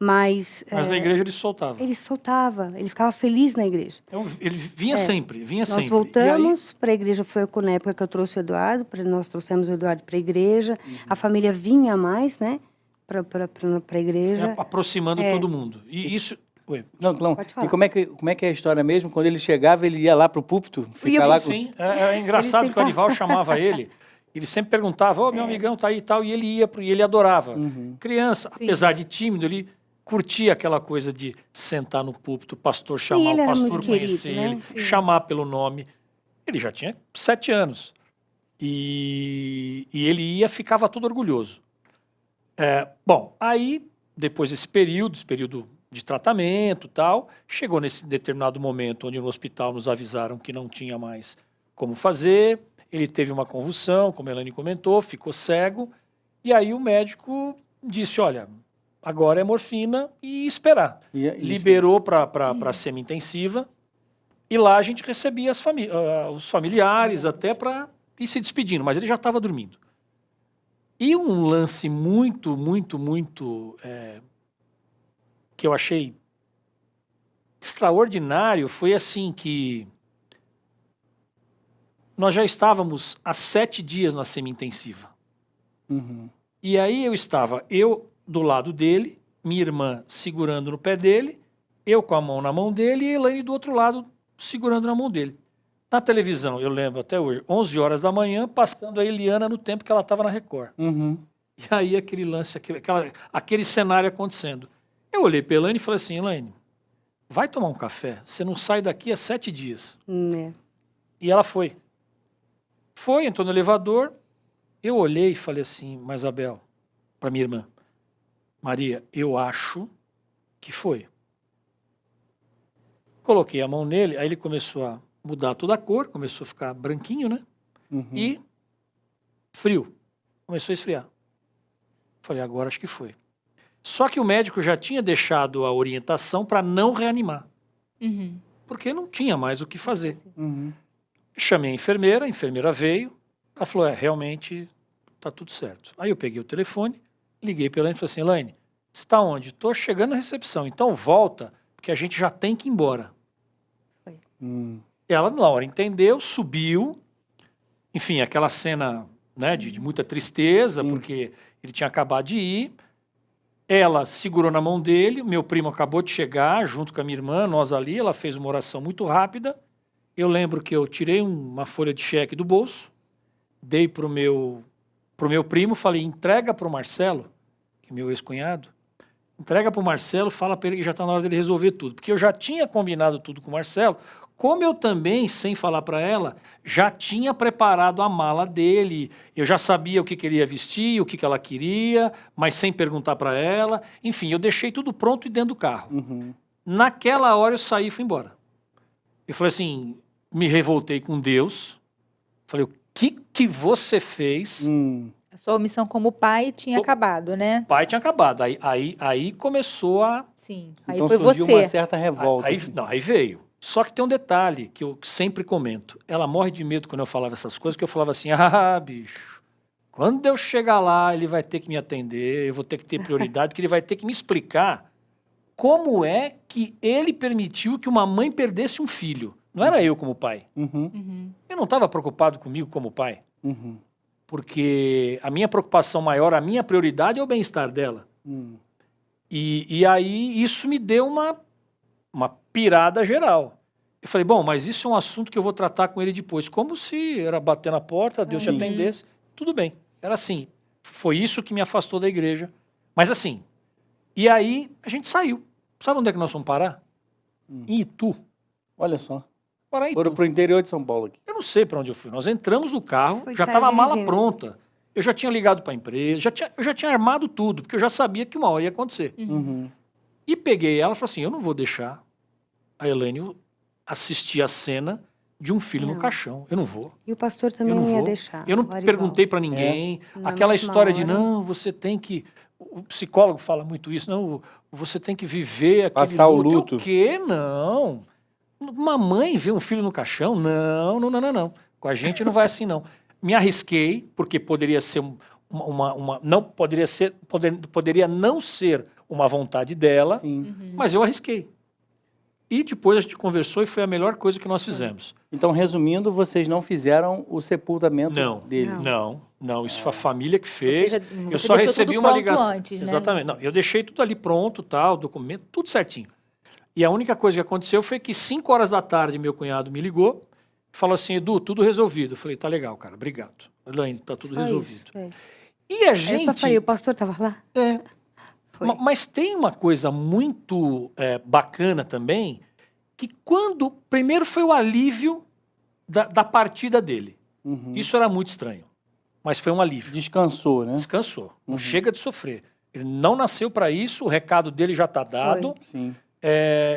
Mas Mas na igreja ele soltava. ele soltava, ele ficava feliz na igreja. Então ele vinha sempre, vinha Nós sempre. voltamos para a igreja, foi na época que eu trouxe o Eduardo, nós trouxemos o Eduardo para a igreja. A família vinha mais, né, para a E aí, igreja. aproximando todo mundo. E isso... Oi. Não, Pode falar. e como é que é a história mesmo? Quando ele chegava, ele ia lá pro púlpito? Ficar lá com... Sim, é engraçado Ele que o Arival chamava ele. Ele sempre perguntava, ô, meu amigão tá aí e tal, e ele ia, e ele adorava. Criança, apesar de tímido, ele curtia aquela coisa de sentar no púlpito, o pastor chamar, ele o era pastor muito conhecer querido, né? ele, chamar pelo nome. Ele já tinha 7 anos. E ele ia, ficava todo orgulhoso. Bom, aí, depois desse período de tratamento e tal. Chegou nesse determinado momento onde no hospital nos avisaram que não tinha mais como fazer. Ele teve uma convulsão, como a Elaine comentou, ficou cego. E aí o médico disse, olha, agora é morfina e esperar. Liberou para semi-intensiva. E lá a gente recebia os familiares até para ir se despedindo, mas ele já estava dormindo. E um lance muito que eu achei extraordinário foi assim que nós já estávamos há 7 dias na semi-intensiva. Uhum. E aí eu do lado dele, minha irmã segurando no pé dele, eu com a mão na mão dele e a Elaine do outro lado segurando na mão dele. Na televisão, eu lembro até hoje, 11 horas da manhã, passando a Eliana no tempo que ela estava na Record. Uhum. E aí aquele lance, aquele cenário acontecendo. Eu olhei para a Elaine e falei assim, Elaine, vai tomar um café, você não sai daqui há 7 dias. É. E ela foi. Foi, entrou no elevador, eu olhei e falei assim, mas Abel, para minha irmã, Maria, eu acho que foi. Coloquei a mão nele, aí ele começou a mudar toda a cor, começou a ficar branquinho, né? Uhum. E frio. Começou a esfriar. Falei, agora acho que foi. Só que o médico já tinha deixado a orientação para não reanimar, Uhum. porque não tinha mais o que fazer. Uhum. Chamei a enfermeira veio, ela falou, realmente tá tudo certo. Aí eu peguei o telefone, liguei para ela e falei assim, Elaine, você está onde? Estou chegando na recepção, então volta, porque a gente já tem que ir embora. Ela, na hora, entendeu, subiu, enfim, aquela cena, né, de muita tristeza, Sim. porque ele tinha acabado de ir. Ela segurou na mão dele, meu primo acabou de chegar, junto com a minha irmã, nós ali, ela fez uma oração muito rápida. Eu lembro que eu tirei uma folha de cheque do bolso, dei pro meu primo, falei, entrega pro Marcelo, que é meu ex-cunhado, entrega pro Marcelo, fala para ele que já está na hora dele resolver tudo. Porque eu já tinha combinado tudo com o Marcelo, como eu também, sem falar para ela, já tinha preparado a mala dele, eu já sabia o que ele ia vestir, o que ela queria, mas sem perguntar para ela. Enfim, eu deixei tudo pronto e dentro do carro. Uhum. Naquela hora eu saí e fui embora. Eu falei assim, me revoltei com Deus. Falei, o que você fez? A sua omissão como pai tinha acabado, né? O pai tinha acabado. Aí começou a... Sim. Aí Então foi surgiu você. uma certa revolta. Aí veio. Só que tem um detalhe que eu sempre comento. Ela morre de medo quando eu falava essas coisas, que eu falava assim, bicho, quando eu chegar lá, ele vai ter que me atender, eu vou ter que ter prioridade, porque ele vai ter que me explicar como é que ele permitiu que uma mãe perdesse um filho. Não era eu como pai. Uhum. Uhum. Eu não estava preocupado comigo como pai, Uhum. porque a minha preocupação maior, a minha prioridade é o bem-estar dela. E aí isso me deu uma pirada geral. Eu falei, bom, mas isso é um assunto que eu vou tratar com ele depois. Como se era bater na porta, Deus te atendesse. Tudo bem. Era assim. Foi isso que me afastou da igreja. Mas assim, e aí a gente saiu. Sabe onde é que nós fomos parar? Em Itu. Olha só. Parar em Foram Itu. pro interior de São Paulo aqui. Eu não sei para onde eu fui. Nós entramos no carro, Foi já sair estava a mala dirigindo. pronta. Eu já tinha ligado para a empresa, eu já tinha armado tudo, porque eu já sabia que uma hora ia acontecer. Uhum. E peguei ela e falei assim, eu não vou deixar a Elaine assistir a cena de um filho no Não. caixão. Eu não vou. E o pastor também Eu não não ia vou. deixar. Eu não o Arival. perguntei para ninguém. Na Aquela mesma história de, hora. não, você tem que... O psicólogo fala muito isso. Não, você tem que viver aquele Passar o luto. luto. O quê? Não. Uma mãe vê um filho no caixão? Não. Com a gente não vai assim, não. Me arrisquei, porque poderia ser poderia não ser uma vontade dela, Sim. mas eu arrisquei. E depois a gente conversou e foi a melhor coisa que nós fizemos. Então, resumindo, vocês não fizeram o sepultamento dele. Não, isso foi a família que fez. Você Eu só deixou recebi tudo uma pronto ligação. antes, né? Exatamente. Não, eu deixei tudo ali pronto, tal, documento, tudo certinho. E a única coisa que aconteceu foi que 5 horas da tarde meu cunhado me ligou e falou assim, Edu, tudo resolvido. Eu falei, tá legal, cara, obrigado. Elaine, tá tudo Só resolvido. isso, é. E a Eu gente... só falei, o pastor estava lá? É. Foi. Mas tem uma coisa muito bacana também, que primeiro foi o alívio da partida dele. Uhum. Isso era muito estranho, mas foi um alívio. Descansou, né? Descansou, não Uhum. chega de sofrer. Ele não nasceu para isso, o recado dele já está dado. Sim.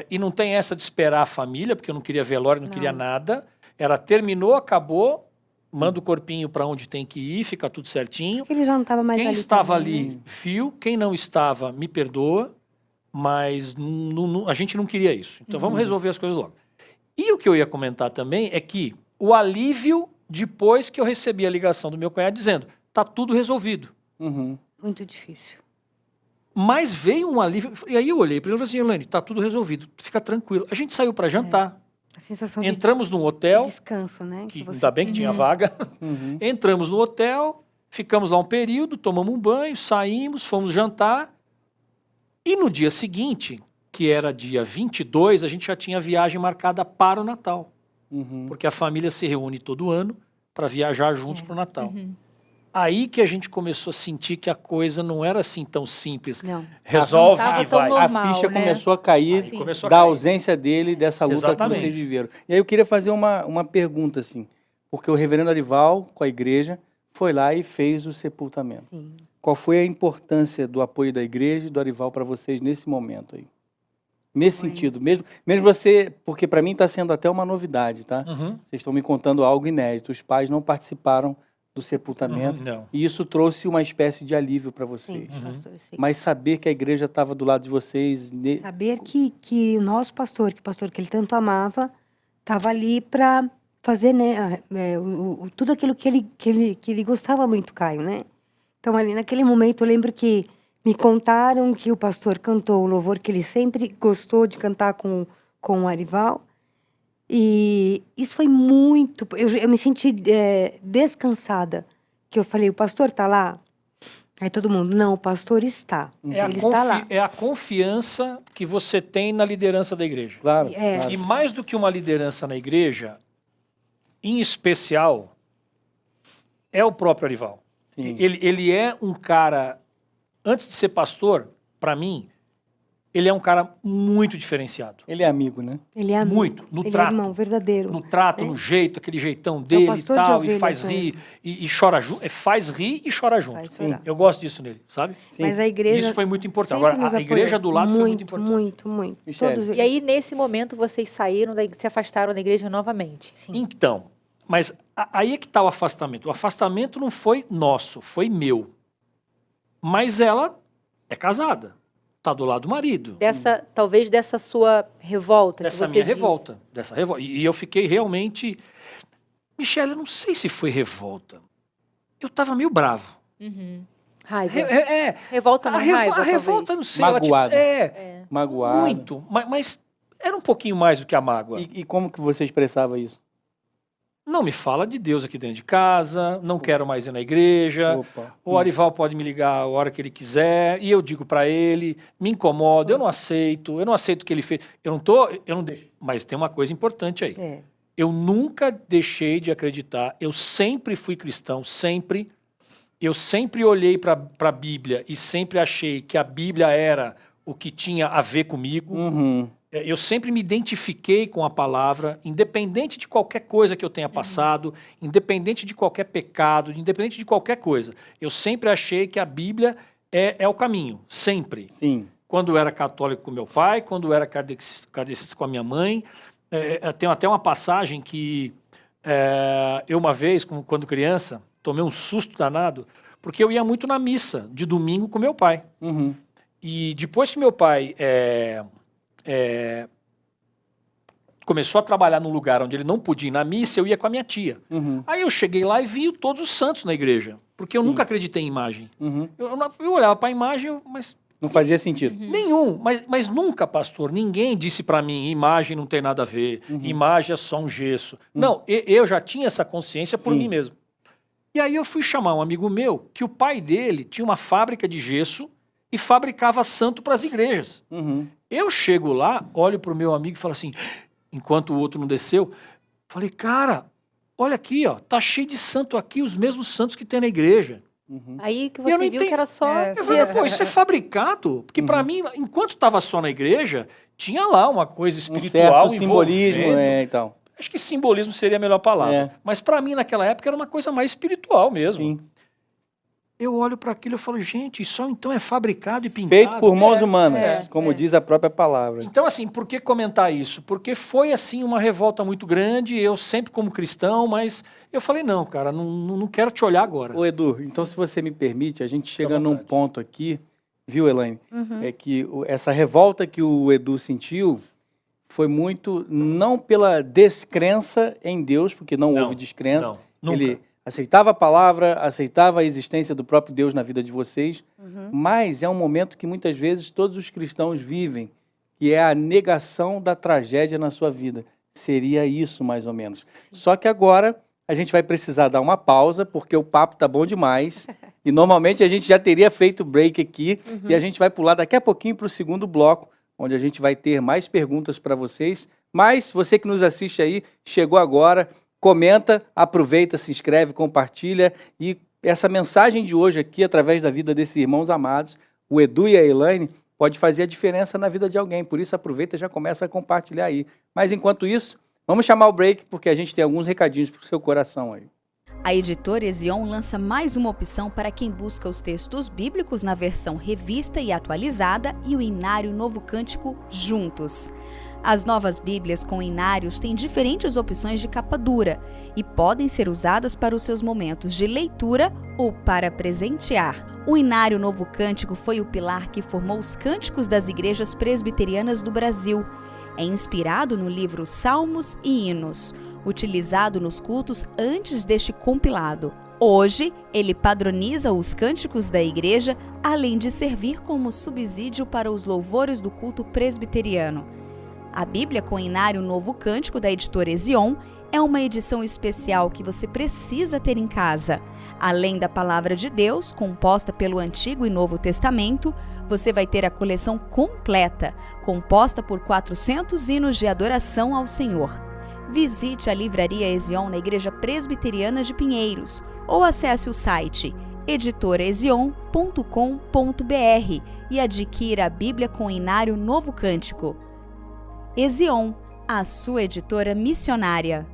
E não tem essa de esperar a família, porque eu não queria velório, não queria Não. nada. Era terminou, acabou, manda o corpinho para onde tem que ir, fica tudo certinho. Porque ele já não estava mais Quem ali estava também, né? ali viu, quem não estava me perdoa, mas a gente não queria isso. Então vamos resolver as coisas logo. E o que eu ia comentar também é que o alívio depois que eu recebi a ligação do meu cunhado dizendo, tá tudo resolvido. Uhum. Muito difícil. Mas veio um alívio, e aí eu olhei para ele e falei assim, Elaine, tá tudo resolvido, fica tranquilo. A gente saiu para jantar, A sensação entramos num de hotel, descanso, né? que você ainda bem que tem. tinha vaga, Uhum. entramos no hotel, ficamos lá um período, tomamos um banho, saímos, fomos jantar, e no dia seguinte, que era dia 22, a gente já tinha viagem marcada para o Natal, Uhum. porque a família se reúne todo ano para viajar juntos para o Natal. Uhum. Aí que a gente começou a sentir que a coisa não era assim tão simples. Não. Resolve Não tava e tão vai. normal. A ficha né? começou a cair Sim. Começou a da cair. ausência dele, dessa luta Exatamente. que vocês viveram. E aí eu queria fazer uma pergunta, assim, porque o reverendo Arival, com a igreja, foi lá e fez o sepultamento. Sim. Qual foi a importância do apoio da igreja e do Arival para vocês nesse momento aí? Nesse Foi. sentido, mesmo você, porque para mim está sendo até uma novidade, tá? Uhum. Vocês estão me contando algo inédito. Os pais não participaram do sepultamento Uhum. Não. e isso trouxe uma espécie de alívio para vocês. Sim, pastor, sim. Mas saber que a igreja estava do lado de vocês, Saber que o nosso pastor, que o pastor que ele tanto amava, estava ali para fazer, né, tudo aquilo que ele gostava muito, Caio, né? Então, ali naquele momento, eu lembro que me contaram que o pastor cantou o louvor que ele sempre gostou de cantar com o Arival. E isso foi muito... Eu me senti descansada. Que eu falei, o pastor está lá? Aí todo mundo, não, o pastor está. Ele está lá. É a confiança que você tem na liderança da igreja. claro, É. claro. E mais do que uma liderança na igreja, em especial, é o próprio Arival. Sim. Ele é um cara, antes de ser pastor, para mim, ele é um cara muito diferenciado. Ele é amigo, né? Ele é amigo. Muito, no ele trato. é irmão verdadeiro. No trato, É. no jeito, aquele jeitão dele e pastor de tal, e ovelhas faz rir e chora junto. Faz rir e chora junto. Faz chorar. Eu gosto disso nele, sabe? Sim. Mas a igreja Isso foi muito importante. sempre Agora, nos a igreja apoiou. do lado foi muito importante. Muito. Michele. Todos E aí, nesse momento, vocês saíram, se afastaram da igreja novamente. Sim. Então, mas aí é que está o afastamento. O afastamento não foi nosso, foi meu. Mas ela é casada, está do lado do marido. Talvez dessa sua revolta Dessa que você minha disse. revolta. Dessa revolta. E eu fiquei realmente... Michele, eu não sei se foi revolta. Eu estava meio bravo. Uhum. Raiva. A Revolta na raiva, revolta, talvez. não sei. ela, tipo, Magoada. É. Magoado. muito. Mas era um pouquinho mais do que a mágoa. E como que você expressava isso? Não me fala de Deus aqui dentro de casa, não quero mais ir na igreja. Opa. O Arival pode me ligar a hora que ele quiser, e eu digo para ele, me incomoda, eu não aceito o que ele fez. Eu não deixo. Mas tem uma coisa importante aí. É. Eu nunca deixei de acreditar, eu sempre fui cristão, sempre. Eu sempre olhei para a Bíblia e sempre achei que a Bíblia era o que tinha a ver comigo. Uhum. Eu sempre me identifiquei com a palavra, independente de qualquer coisa que eu tenha passado, independente de qualquer pecado, independente de qualquer coisa. Eu sempre achei que a Bíblia é o caminho, sempre. Sim. Quando eu era católico com meu pai, quando eu era kardecista com a minha mãe. Tem até uma passagem que eu uma vez, quando criança, tomei um susto danado, porque eu ia muito na missa de domingo com meu pai. Uhum. E depois que meu pai começou a trabalhar num lugar onde ele não podia ir na missa, eu ia com a minha tia. Uhum. Aí eu cheguei lá e vi todos os santos na igreja, porque eu nunca acreditei em imagem. Uhum. Eu olhava para a imagem, mas Não fazia sentido. nenhum, mas nunca, pastor, ninguém disse para mim, imagem não tem nada a ver, imagem é só um gesso. Não, eu já tinha essa consciência por Sim. mim mesmo. E aí eu fui chamar um amigo meu, que o pai dele tinha uma fábrica de gesso e fabricava santo para as igrejas. Uhum. Eu chego lá, olho pro meu amigo e falo assim, enquanto o outro não desceu, falei, cara, olha aqui, ó, tá cheio de santo aqui, os mesmos santos que tem na igreja. Uhum. Aí que Eu você não viu entendi. que era só Eu falei, gesso. pô, isso é fabricado? Porque para mim, enquanto estava só na igreja, tinha lá uma coisa Um espiritual certo simbolismo, envolvendo. e tal. Acho que simbolismo seria a melhor palavra. É. Mas para mim, naquela época, era uma coisa mais espiritual mesmo. Sim. eu olho para aquilo e falo, gente, isso então é fabricado e pintado. Feito por mãos humanas, como é. diz a própria palavra. Então, assim, por que comentar isso? Porque foi, assim, uma revolta muito grande, eu sempre como cristão, mas eu falei, não, cara, não quero te olhar agora. Ô, Edu, então se você me permite, a gente chega num vontade. ponto aqui, viu, Elaine? Uhum. É que essa revolta que o Edu sentiu foi muito, não pela descrença em Deus, porque não houve descrença. Não, nunca. Ele aceitava a palavra, aceitava a existência do próprio Deus na vida de vocês, mas é um momento que muitas vezes todos os cristãos vivem, que é a negação da tragédia na sua vida. Seria isso, mais ou menos. Só que agora a gente vai precisar dar uma pausa, porque o papo tá bom demais. E normalmente a gente já teria feito break aqui, e a gente vai pular daqui a pouquinho para o segundo bloco, onde a gente vai ter mais perguntas para vocês. Mas você que nos assiste aí, chegou agora, comenta, aproveita, se inscreve, compartilha. E essa mensagem de hoje aqui, através da vida desses irmãos amados, o Edu e a Elaine, pode fazer a diferença na vida de alguém. Por isso, aproveita e já começa a compartilhar aí. Mas enquanto isso, vamos chamar o break, porque a gente tem alguns recadinhos para o seu coração aí. A editora Ezion lança mais uma opção para quem busca os textos bíblicos na versão revista e atualizada e o Inário Novo Cântico juntos. As novas Bíblias com inários têm diferentes opções de capa dura e podem ser usadas para os seus momentos de leitura ou para presentear. O Inário Novo Cântico foi o pilar que formou os cânticos das igrejas presbiterianas do Brasil. É inspirado no livro Salmos e Hinos, utilizado nos cultos antes deste compilado. Hoje, ele padroniza os cânticos da igreja, além de servir como subsídio para os louvores do culto presbiteriano. A Bíblia com Inário Novo Cântico da editora Ezion é uma edição especial que você precisa ter em casa. Além da Palavra de Deus, composta pelo Antigo e Novo Testamento, você vai ter a coleção completa, composta por 400 hinos de adoração ao Senhor. Visite a Livraria Ezion na Igreja Presbiteriana de Pinheiros ou acesse o site editoraezion.com.br e adquira a Bíblia com Inário Novo Cântico. Ezion, a sua editora missionária.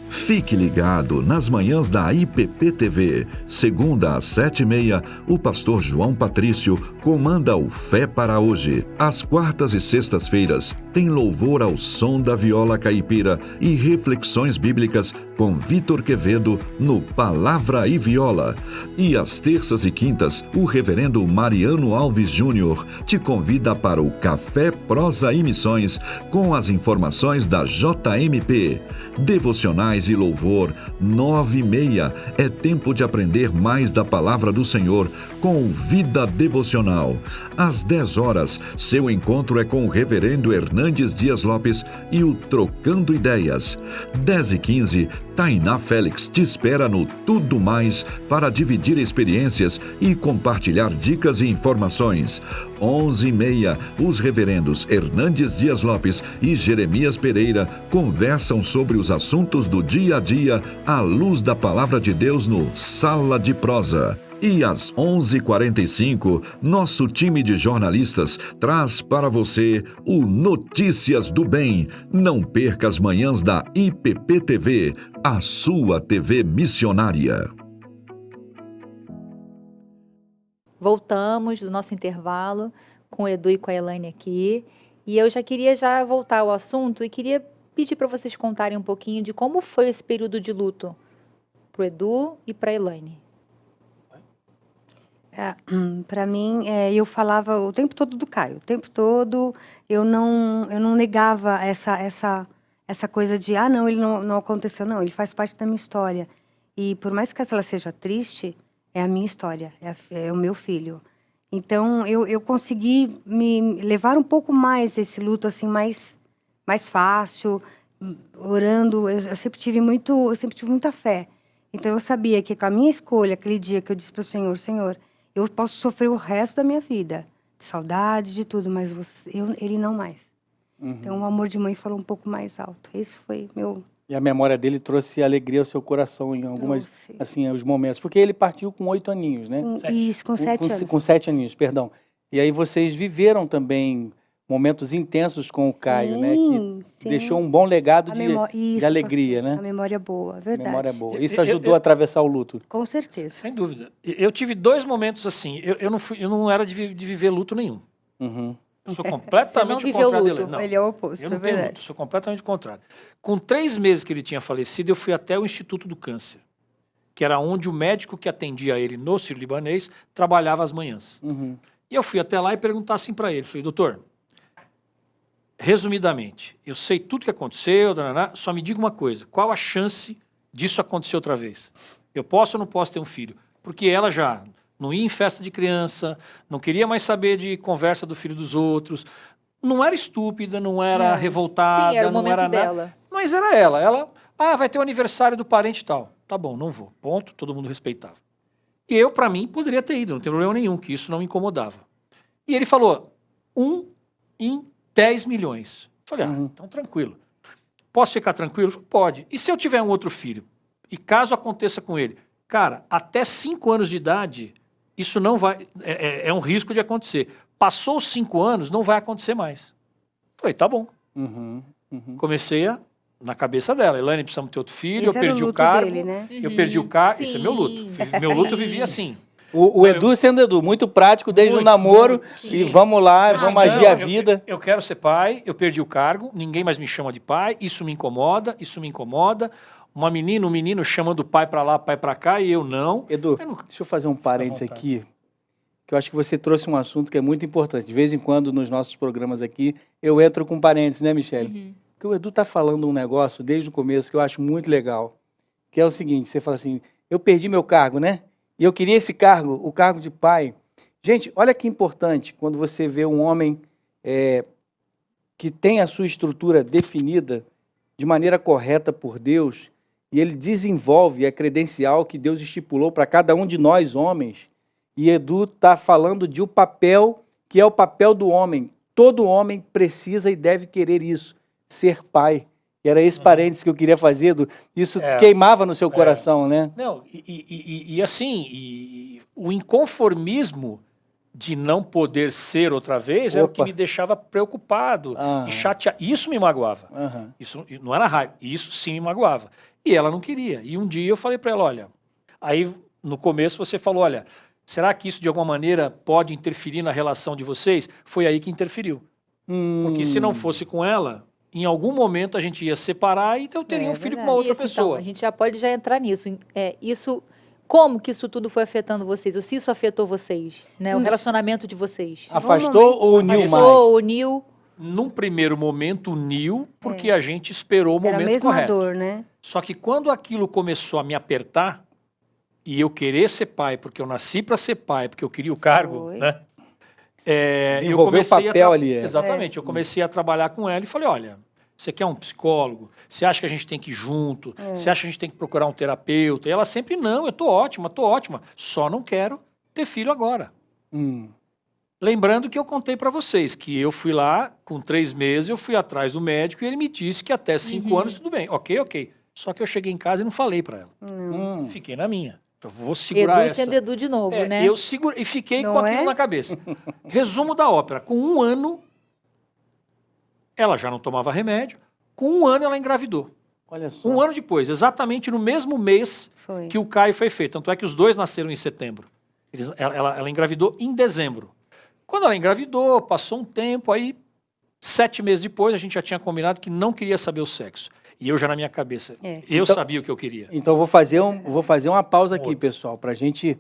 Fique ligado nas manhãs da IPP TV. Segunda às 7h30, o pastor João Patrício comanda o Fé para Hoje. Às quartas e sextas-feiras, tem louvor ao som da viola caipira e reflexões bíblicas com Vitor Quevedo no Palavra e Viola. E às terças e quintas, o reverendo Mariano Alves Júnior te convida para o Café Prosa e Missões com as informações da JMP. Devocionais e louvor, 9h30. É tempo de aprender mais da Palavra do Senhor com Vida Devocional. Às 10h, seu encontro é com o reverendo Hernandes Dias Lopes e o Trocando Ideias. 10h15, Tainá Félix te espera no Tudo Mais para dividir experiências e compartilhar dicas e informações. 11h30, os reverendos Hernandes Dias Lopes e Jeremias Pereira conversam sobre os assuntos do dia a dia à luz da Palavra de Deus no Sala de Prosa. E às 11h45, nosso time de jornalistas traz para você o Notícias do Bem. Não perca as manhãs da IPP TV, a sua TV missionária. Voltamos do nosso intervalo com o Edu e com a Elaine aqui. E eu já queria voltar ao assunto e queria pedir para vocês contarem um pouquinho de como foi esse período de luto para o Edu e para a Elaine. Para mim, eu falava o tempo todo do Caio. O tempo todo eu não negava essa coisa de, não, ele não aconteceu. Não, ele faz parte da minha história. E por mais que ela seja triste, é a minha história, é o meu filho. Então, eu consegui me levar um pouco mais esse luto assim, mais fácil, orando. Eu sempre tive muita fé. Então, eu sabia que com a minha escolha, aquele dia que eu disse para o Senhor, Senhor, eu posso sofrer o resto da minha vida, de saudade, de tudo, mas ele não mais. Então, o amor de mãe falou um pouco mais alto. Esse foi meu... E a memória dele trouxe alegria ao seu coração em algumas, assim, os momentos. Porque ele partiu com 8 aninhos, né? Isso, com 7 anos. Com 7 aninhos, perdão. E aí vocês viveram também momentos intensos com o Caio, né? Sim, Que sim. deixou um bom legado A de, memó- de Isso, alegria, pastor, né? A memória boa, verdade. Memória boa. Eu- Isso eu- ajudou eu- a atravessar o luto. Com certeza. Sem dúvida. Eu tive 2 momentos assim. Eu não era de viver luto nenhum. Uhum. Eu sou Você completamente não o viveu contrário luto. dele. Não, Ele é o oposto, eu é não tenho verdade. luto, sou completamente o contrário. Com 3 meses que ele tinha falecido, eu fui até o Instituto do Câncer, que era onde o médico que atendia ele no Sírio-Libanês trabalhava às manhãs. Uhum. E eu fui até lá e perguntar assim para ele, falei, doutor, resumidamente, eu sei tudo que aconteceu, só me diga uma coisa, qual a chance disso acontecer outra vez? Eu posso ou não posso ter um filho? Porque ela já não ia em festa de criança, não queria mais saber de conversa do filho dos outros, não era estúpida, não era Não. revoltada, Sim, era o não momento era nada, dela. mas era ela. Ela, vai ter o aniversário do parente e tal. Tá bom, não vou. Ponto, todo mundo respeitava. E eu, para mim, poderia ter ido, não tem problema nenhum, que isso não me incomodava. E ele falou, 1 em 10 milhões. Falei, então tranquilo. Posso ficar tranquilo? Pode. E se eu tiver um outro filho? E caso aconteça com ele? Cara, até 5 anos de idade, isso não vai... É um risco de acontecer. Passou os 5 anos, não vai acontecer mais. Falei, tá bom. Uhum. Uhum. Comecei na cabeça dela. Elaine, precisamos ter outro filho, Esse eu era perdi o luto cargo. dele, né? Eu perdi o cargo. Esse é meu Sim, luto. Meu luto eu sim. vivia assim. O Edu sendo Edu, muito prático desde o Muito, namoro. muito, E sim. vamos lá, Assim, vamos agir a não, vida. Eu quero ser pai, eu perdi o cargo, ninguém mais me chama de pai, isso me incomoda, isso me incomoda. Uma menina, um menino chamando o pai pra lá, pai pra cá, e eu não. Edu, Eu não- deixa eu fazer um parênteses vontade. aqui, que eu acho que você trouxe um assunto que é muito importante. De vez em quando, nos nossos programas aqui, eu entro com parênteses, né, Michele? Uhum. Porque o Edu tá falando um negócio desde o começo que eu acho muito legal, que é o seguinte, você fala assim, eu perdi meu cargo, né? E eu queria esse cargo, o cargo de pai. Gente, olha que importante quando você vê um homem que tem a sua estrutura definida de maneira correta por Deus e ele desenvolve a credencial que Deus estipulou para cada um de nós homens. E Edu está falando de um papel que é o papel do homem. Todo homem precisa e deve querer isso, ser pai. E era esse parênteses que eu queria fazer, Edu. Isso queimava no seu coração, né? Não, e assim, o inconformismo de não poder ser outra vez era o que Opa. me deixava preocupado Aham. e chateado. Isso me magoava. Aham. Isso não era raiva, isso sim me magoava. E ela não queria. E um dia eu falei para ela, olha, aí no começo você falou, olha, será que isso de alguma maneira pode interferir na relação de vocês? Foi aí que interferiu. Porque se não fosse com ela, em algum momento a gente ia separar e eu teria um filho com uma outra Isso, então, pessoa. a gente já pode entrar nisso. Como que isso tudo foi afetando vocês? Ou se isso afetou vocês, né? O relacionamento de vocês. Afastou ou uniu mais? Afastou, uniu. Num primeiro momento uniu, porque a gente esperou o Era a momento mesma correto. dor, né? Só que quando aquilo começou a me apertar, e eu querer ser pai, porque eu nasci para ser pai, porque eu queria o cargo, Foi. né? Desenvolver o papel ali. Exatamente, eu comecei a trabalhar com ela e falei, olha, você quer um psicólogo? Você acha que a gente tem que ir junto? Você acha que a gente tem que procurar um terapeuta? E ela sempre, não, eu tô ótima, só não quero ter filho agora. Lembrando que eu contei para vocês que eu fui lá, com 3 meses, eu fui atrás do médico e ele me disse que até 5 anos tudo bem. Ok. Só que eu cheguei em casa e não falei para ela. Fiquei na minha. Eu vou segurar Edu essa. sendo Edu de novo, né? Eu segurei e fiquei Não com aquilo é? na cabeça. Resumo da ópera. Com 1 ano, ela já não tomava remédio. Com 1 ano, ela engravidou. Olha só. 1 ano depois, exatamente no mesmo mês Foi. que o Caio foi feito. Tanto é que os dois nasceram em setembro. Ela engravidou em dezembro. Quando ela engravidou, passou um tempo, aí 7 meses depois a gente já tinha combinado que não queria saber o sexo. E eu já na minha cabeça, eu Então- sabia o que eu queria. Então vou fazer uma pausa aqui, Outro. pessoal, pra gente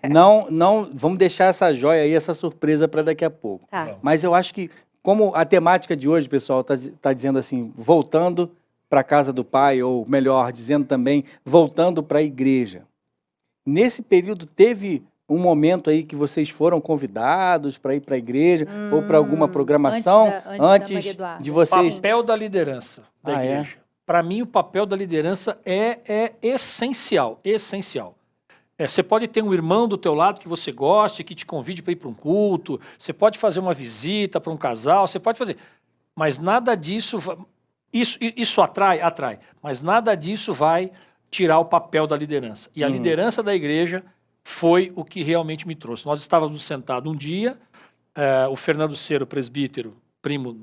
não vamos deixar essa joia aí, essa surpresa para daqui a pouco. Tá. Mas eu acho que como a temática de hoje, pessoal, tá dizendo assim, voltando para a casa do pai, ou melhor, dizendo também, voltando para a igreja. Nesse período teve um momento aí que vocês foram convidados para ir para a igreja ou para alguma programação Antes da Maria Eduarda. de vocês. Papel da liderança da Ah, é? igreja. Para mim, o papel da liderança é essencial, essencial. Você pode ter um irmão do teu lado que você goste, que te convide para ir para um culto, você pode fazer uma visita para um casal, você pode fazer, mas nada disso, isso atrai, mas nada disso vai tirar o papel da liderança. E a liderança da igreja foi o que realmente me trouxe. Nós estávamos sentados um dia, o Fernando Cero, presbítero,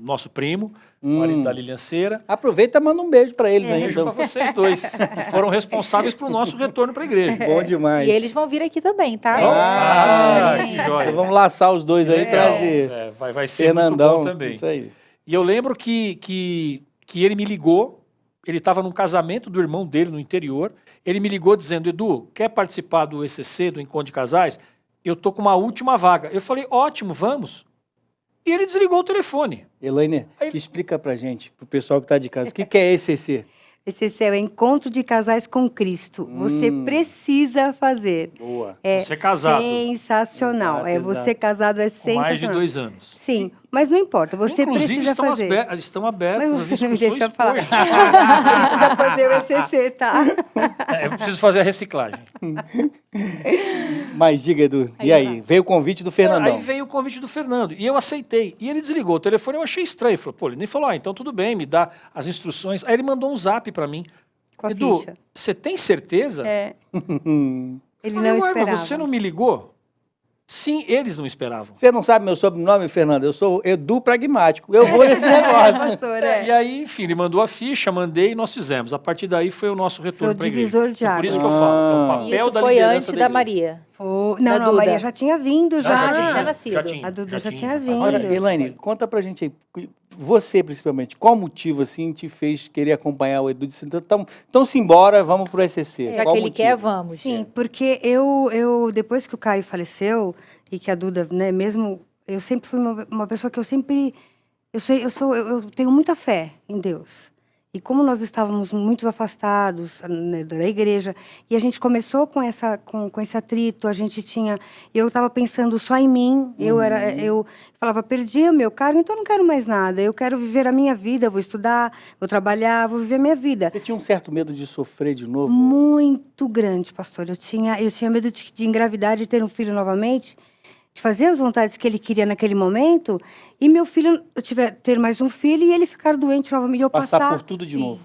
nosso primo, marido da Lilian Cera. Aproveita e manda um beijo para eles aí. Beijo Então. para vocês dois, que foram responsáveis pelo nosso retorno para a igreja. Bom demais. E eles vão vir aqui também, tá? Que Então joia. vamos laçar os dois aí e trazer. Vai ser Fernandão, muito bom também. isso aí. E eu lembro que ele me ligou, ele estava num casamento do irmão dele no interior, ele me ligou dizendo, Edu, quer participar do ECC, do Encontro de Casais? Eu tô com uma última vaga. Eu falei, ótimo, vamos. E ele desligou o telefone. Elaine, Aí- explica pra gente, pro pessoal que tá de casa, o que é ECC? Esse é o encontro de casais com Cristo. Você precisa fazer. Boa. É Você é casado. sensacional. Exato, Você casado é Com sensacional. mais de 2 anos. Sim, mas não importa. Você Inclusive, precisa fazer. estão abertas Mas as você não me discussões deixa falar. hoje. Precisa fazer o ECC, tá? Eu preciso fazer a reciclagem. Mas diga, Edu, e aí? Veio o convite do Fernandão. Aí veio o convite do Fernando e eu aceitei. E ele desligou o telefone, eu achei estranho. Ele falou, pô, ele nem falou, então tudo bem, me dá as instruções. Aí ele mandou um zap para mim. Com a Edu, ficha. você tem certeza? É, Hum. ele Eu falei, não "Ué, esperava. mas você não me ligou? Sim, eles não esperavam. Você não sabe meu sobrenome, Fernando? Eu sou Edu Pragmático. Eu vou nesse negócio. Pastor, E aí, enfim, ele mandou a ficha, mandei e nós fizemos. A partir daí foi o nosso Foi retorno o para a igreja. divisor de Então, por isso que eu águas. falo, é o Ah. papel Isso da foi liderança antes da igreja. Maria. Não, Da não, a Duda. Maria já tinha vindo, já. já tinha nascido. A Duda já tinha vindo. vindo. Olha, Elaine, conta pra gente aí, você principalmente, qual motivo assim te fez querer acompanhar o Edu? Disse, então se embora, vamos pro ECC. Já Qual que ele motivo? quer, vamos. Sim, porque eu depois que o Caio faleceu e que a Duda, né, mesmo eu sempre fui uma pessoa que eu sempre eu tenho muita fé em Deus. E como nós estávamos muito afastados, né, da igreja, e a gente começou com esse atrito, eu estava pensando só em mim, eu falava, perdi o meu cargo, então eu não quero mais nada, eu quero viver a minha vida, eu vou estudar, vou trabalhar, vou viver a minha vida. Você tinha um certo medo de sofrer de novo? Muito grande, pastor. Eu tinha medo de engravidar, de ter um filho novamente, de fazer as vontades que ele queria naquele momento, e meu filho, ter mais um filho e ele ficar doente novamente, eu Passar por tudo de Sim. novo,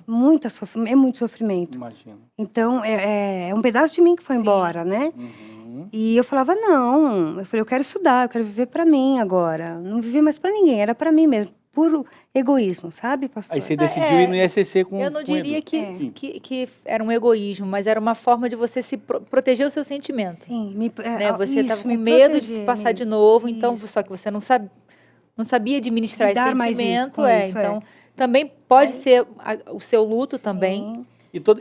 é muito sofrimento. imagina. Então, é um pedaço de mim que foi Sim. embora, né? Uhum. E eu falava, não, eu quero estudar, eu quero viver para mim agora. Não viver mais para ninguém, era para mim mesmo. Puro egoísmo, sabe, pastor? Aí você decidiu ir no ECC com Eu não com o diria Edu. É. Sim. que era um egoísmo, mas era uma forma de você se proteger o seu sentimento. Sim, Né? Você estava com me medo de se proteger, passar me- de novo, então Isso. só que você não sabia administrar esse Lidar mais isso, sentimento, com isso, então também pode ser o seu luto também. Sim.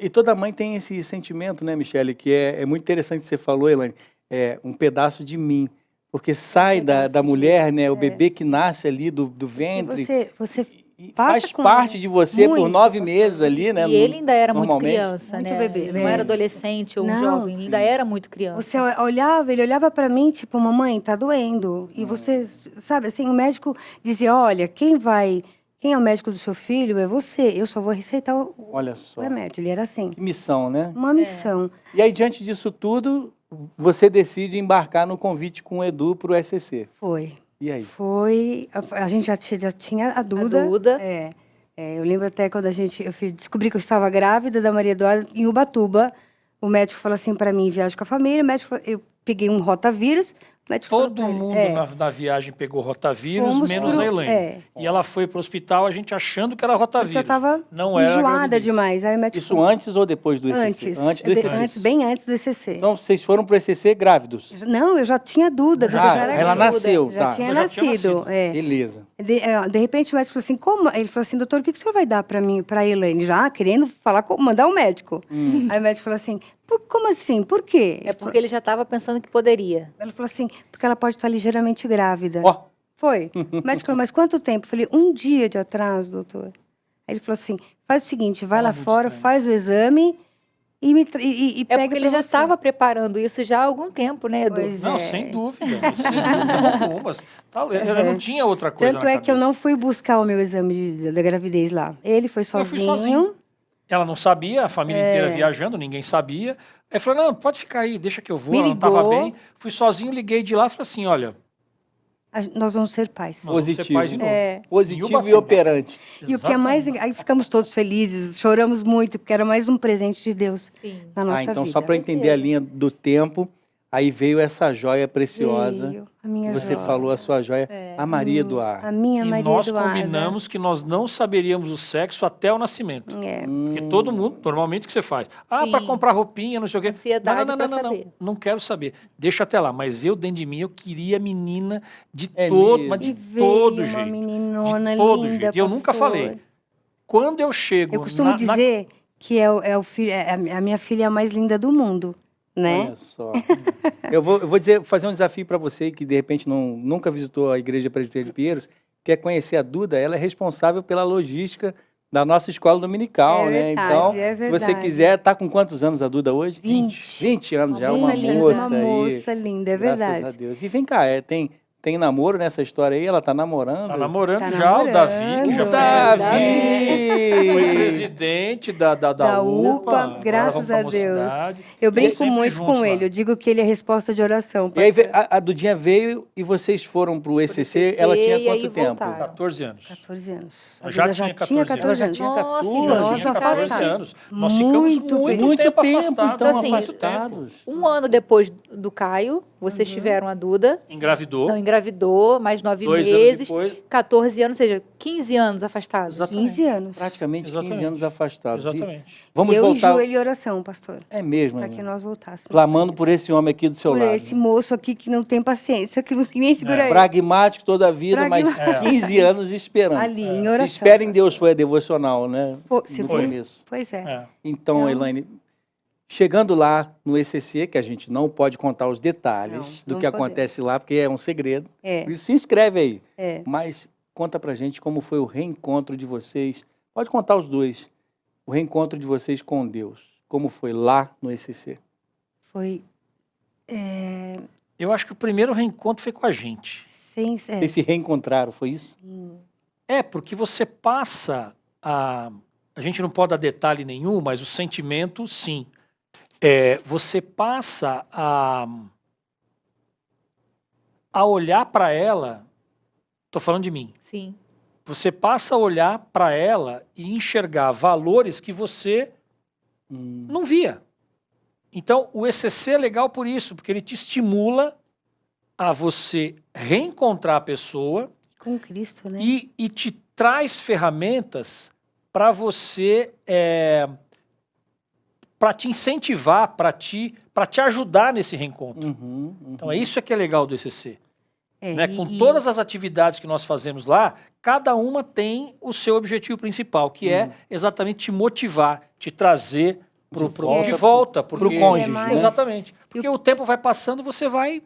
E toda mãe tem esse sentimento, né, Michele, que é muito interessante que você falou, Elaine, é um pedaço de mim. Porque sai pedaço da de mulher, né, o bebê que nasce ali do E ventre, você e passa faz com parte de você por muito, 9 pastor. meses ali, né? E ele ainda era muito normalmente. criança, Muito né? bebê, Ele não é. era adolescente ou um Não, jovem, ele ainda sim. era muito criança. Você ele olhava para mim, tipo, mamãe, tá doendo. E você, sabe, assim, o médico dizia, olha, quem é o médico do seu filho é você, eu só vou receitar o Olha só, remédio. Ele era assim, que missão, né? uma missão. E aí, diante disso tudo, você decide embarcar no convite com o Edu para o SCC. Foi. E aí? A gente já tinha a Duda. A Duda. Eu lembro até quando descobri que eu estava grávida da Maria Eduarda em Ubatuba. O médico falou assim para mim, viagem com a família. O médico falou, eu peguei um rotavírus. O médico Todo falou pra ele, mundo na viagem pegou rotavírus, fomos menos pro- a Elaine. E ela foi para o hospital, a gente achando que era porque eu rotavírus. estava Não era enjoada gravidez. demais. Aí o médico Isso falou, antes ou depois do ECC? antes. do ECC. Bem antes do ECC. Então, vocês foram para o ECC grávidos? Não, eu já tinha Duda. Duda já era ela grávida. nasceu, Já tá. tinha Já tinha nascido. nascido. É. Beleza. De repente o médico falou assim, como? Ele falou assim, doutor, o que o senhor vai dar para mim, para a Elaine? Já querendo mandar o médico. Aí o médico falou assim, como assim? Por quê? É porque ele já estava pensando que poderia. Ela falou assim, porque ela pode estar ligeiramente grávida. Ó, Foi. O médico falou, mas quanto tempo? Eu falei, 1 dia de atraso, doutor. Aí ele falou assim, faz o seguinte, vai lá muito fora, estranho. faz o exame e É pega porque ele pra já você. estava preparando isso já há algum tempo, né, Edu? Pois Não, é. sem dúvida. Sem dúvida alguma. Eu não tinha outra coisa Tanto na é que eu cabeça. não fui buscar o meu exame da gravidez lá. Ele foi Eu fui sozinho. sozinho. Ela não sabia, a família É. inteira viajando, ninguém sabia. Aí falou, não, pode ficar aí, deixa que eu vou. Me Ela não estava ligou. bem. Fui sozinho, liguei de lá e falei assim, olha, Nós vamos ser pais. nós vamos ser Positivo. pais de novo. É. positivo e Ubatuba. operante. E o que é mais... Aí ficamos todos felizes, choramos muito, porque era mais um presente de Deus Sim. na nossa então, vida. só para entender a linha do tempo, Aí veio essa joia preciosa. Veio a minha Você joia. falou a sua joia, a Maria A Eduarda. minha E Maria nós Eduarda. combinamos que nós não saberíamos o sexo até o nascimento. É. Porque todo mundo, normalmente, o que você faz? Ah, Sim. para comprar roupinha, não sei o quê. Ansiedade não, pra não, não, saber. não quero saber. Deixa até lá. Mas eu, dentro de mim, eu queria menina de É todo, mesmo? mas de E veio todo uma jeito. meninona De todo linda, jeito. E eu nunca pastor. falei. Quando eu chego Eu costumo dizer que é o filho, a minha filha é a mais linda do mundo, né? Olha só. Eu vou fazer um desafio para você que de repente nunca visitou a Igreja Presbiteriana de Pinheiros, quer conhecer a Duda, ela é responsável pela logística da nossa escola dominical, É né? verdade, Então, é se você verdade. quiser, tá com quantos anos a Duda hoje? 20. 20 anos já, Uma uma moça linda. moça Uma aí. moça linda, é Graças verdade. a Deus. E vem cá, tem namoro nessa história aí? Ela tá namorando? Tá namorando Tá já o Davi, que já namorando. foi Davi! presidente. Foi presidente da Da UPA. UPA, agora graças vamos pra a Deus. Mocidade. Eu Estão brinco sempre muito juntos com lá. ele, eu digo que ele é resposta de oração. E aí pastor. a Dudinha veio e vocês foram pro ECC, ECC, ela tinha e aí quanto tempo? voltaram. 14 anos. 14 anos. A Já Duda tinha já 14 tinha anos. 14 Ela anos. já tinha Nossa, 14. então Nós tinha ficaram 14 assim, anos. Nós ficamos muito muito tempo afastados. então Então, assim, afastados. Um ano depois do Caio, vocês tiveram a Duda. Engravidou. Não engravidou, mais 9 2 anos meses, depois. 14 anos, ou seja, 15 anos afastados. Exatamente. 15 anos. Praticamente 15 Exatamente. anos afastados. E Exatamente. vamos eu voltar. e joelho e oração, pastor. É mesmo, Para né? que nós voltássemos. Clamando por esse homem aqui do seu Por lado. esse moço aqui que não tem paciência, que ninguém segura ele. Pragmático toda a vida, mas Pragmático. 15 anos esperando. Ali, em oração. Espera em Deus foi a devocional, né? Se No for- começo. Pois é. É. Então, Então- Elaine, chegando lá no ECC, que a gente não pode contar os detalhes Não, do não que podemos. acontece lá, porque é um segredo. É, Por isso, se inscreve aí. é. Mas conta pra gente como foi o reencontro de vocês. Pode contar os dois. O reencontro de vocês com Deus. Como foi lá no ECC. Foi. É, Eu acho que o primeiro reencontro foi com a gente. Vocês se reencontraram, foi isso? É, porque você passa a... A gente não pode dar detalhe nenhum, mas o sentimento, sim. Você passa a olhar para ela... Estou falando de mim. Sim. Você passa a olhar para ela e enxergar valores que você não via. Então, o ECC é legal por isso, porque ele te estimula a você reencontrar a pessoa Com Cristo, né? e te traz ferramentas para você, para te incentivar, para te ajudar nesse reencontro. Então, é isso que é legal do ECC. É, Né? Com todas as atividades que nós fazemos lá, cada uma tem o seu objetivo principal, que é exatamente te motivar, te trazer de volta pro porque, cônjuge, né? Exatamente. Porque o tempo vai passando e você vai...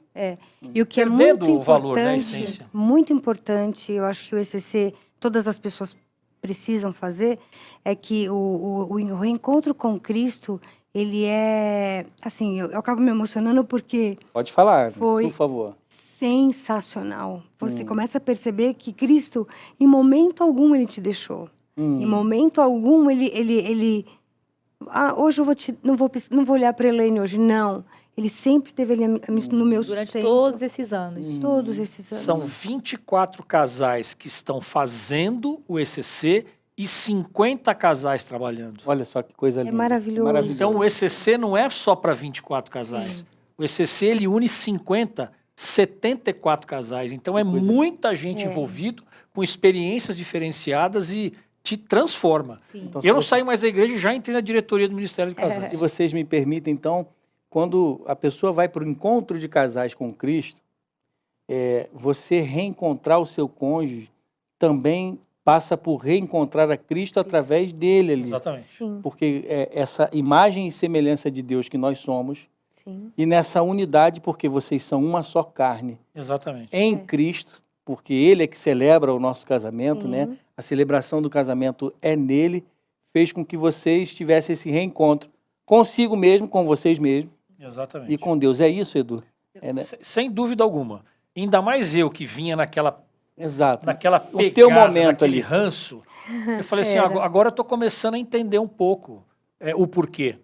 E o que é perdendo muito o valor, né, a importante, essência. muito importante, eu acho que o ECC, todas as pessoas precisam fazer, é que o reencontro com Cristo, ele é, assim, eu acabo me emocionando porque Pode falar, Foi. por favor. sensacional. Você começa a perceber que Cristo, em momento algum, ele te deixou. Em momento algum, ele hoje eu não vou olhar para Elaine hoje. Não. Ele sempre esteve ali no meu Durante centro. todos esses anos. Todos esses anos. São 24 casais que estão fazendo o ECC e 50 casais trabalhando. Olha só que coisa linda. maravilhoso. Então, o ECC não é só para 24 casais. Sim. O ECC, ele une 74 casais. Então, é coisa. muita gente envolvida, com experiências diferenciadas e te transforma. Sim. Então, Eu não se saio mais da igreja e já entrei na diretoria do Ministério de Casais. Se vocês me permitem, então, quando a pessoa vai para o encontro de casais com Cristo, você reencontrar o seu cônjuge também passa por reencontrar a Cristo através dele ali. Exatamente. Sim, Porque essa imagem e semelhança de Deus que nós somos, sim. e nessa unidade, porque vocês são uma só carne, Exatamente. em Cristo, porque Ele é que celebra o nosso casamento, Sim. né? A celebração do casamento é nele, fez com que vocês tivessem esse reencontro consigo mesmo, com vocês mesmos Exatamente. e com Deus. É isso, Edu? Né? Sem dúvida alguma. Ainda mais eu que vinha naquela Exato. pegada, teu momento naquele ali. ranço, eu falei assim, Era. agora eu estou começando a entender um pouco o porquê.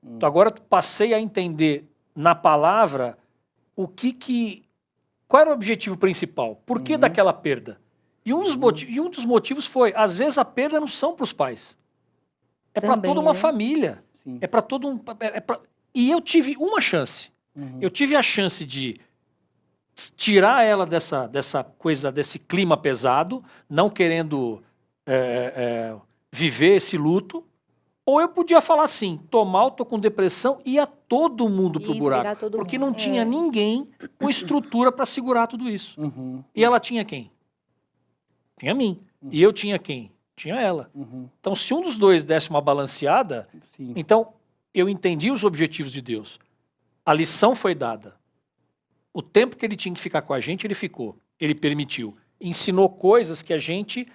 Então, agora eu passei a entender na palavra qual era o objetivo principal, por que daquela perda. E um dos motivos foi, às vezes a perda não são para os pais, é para Também, toda uma né? família, Sim. é para todo um... E eu tive uma chance Uhum. Eu tive a chance de tirar ela dessa coisa, desse clima pesado, não querendo viver esse luto, ou eu podia falar assim, tô mal, tô com depressão, ia todo mundo pro Ia entregar buraco, todo porque mundo. não tinha ninguém com estrutura para segurar tudo isso. Uhum. E ela tinha quem? Tinha mim. E eu tinha quem? Tinha ela. Uhum. Então, se um dos dois desse uma balanceada, Sim. então eu entendi os objetivos de Deus. A lição foi dada. O tempo que ele tinha que ficar com a gente, ele ficou. Ele permitiu. Ensinou coisas que a gente...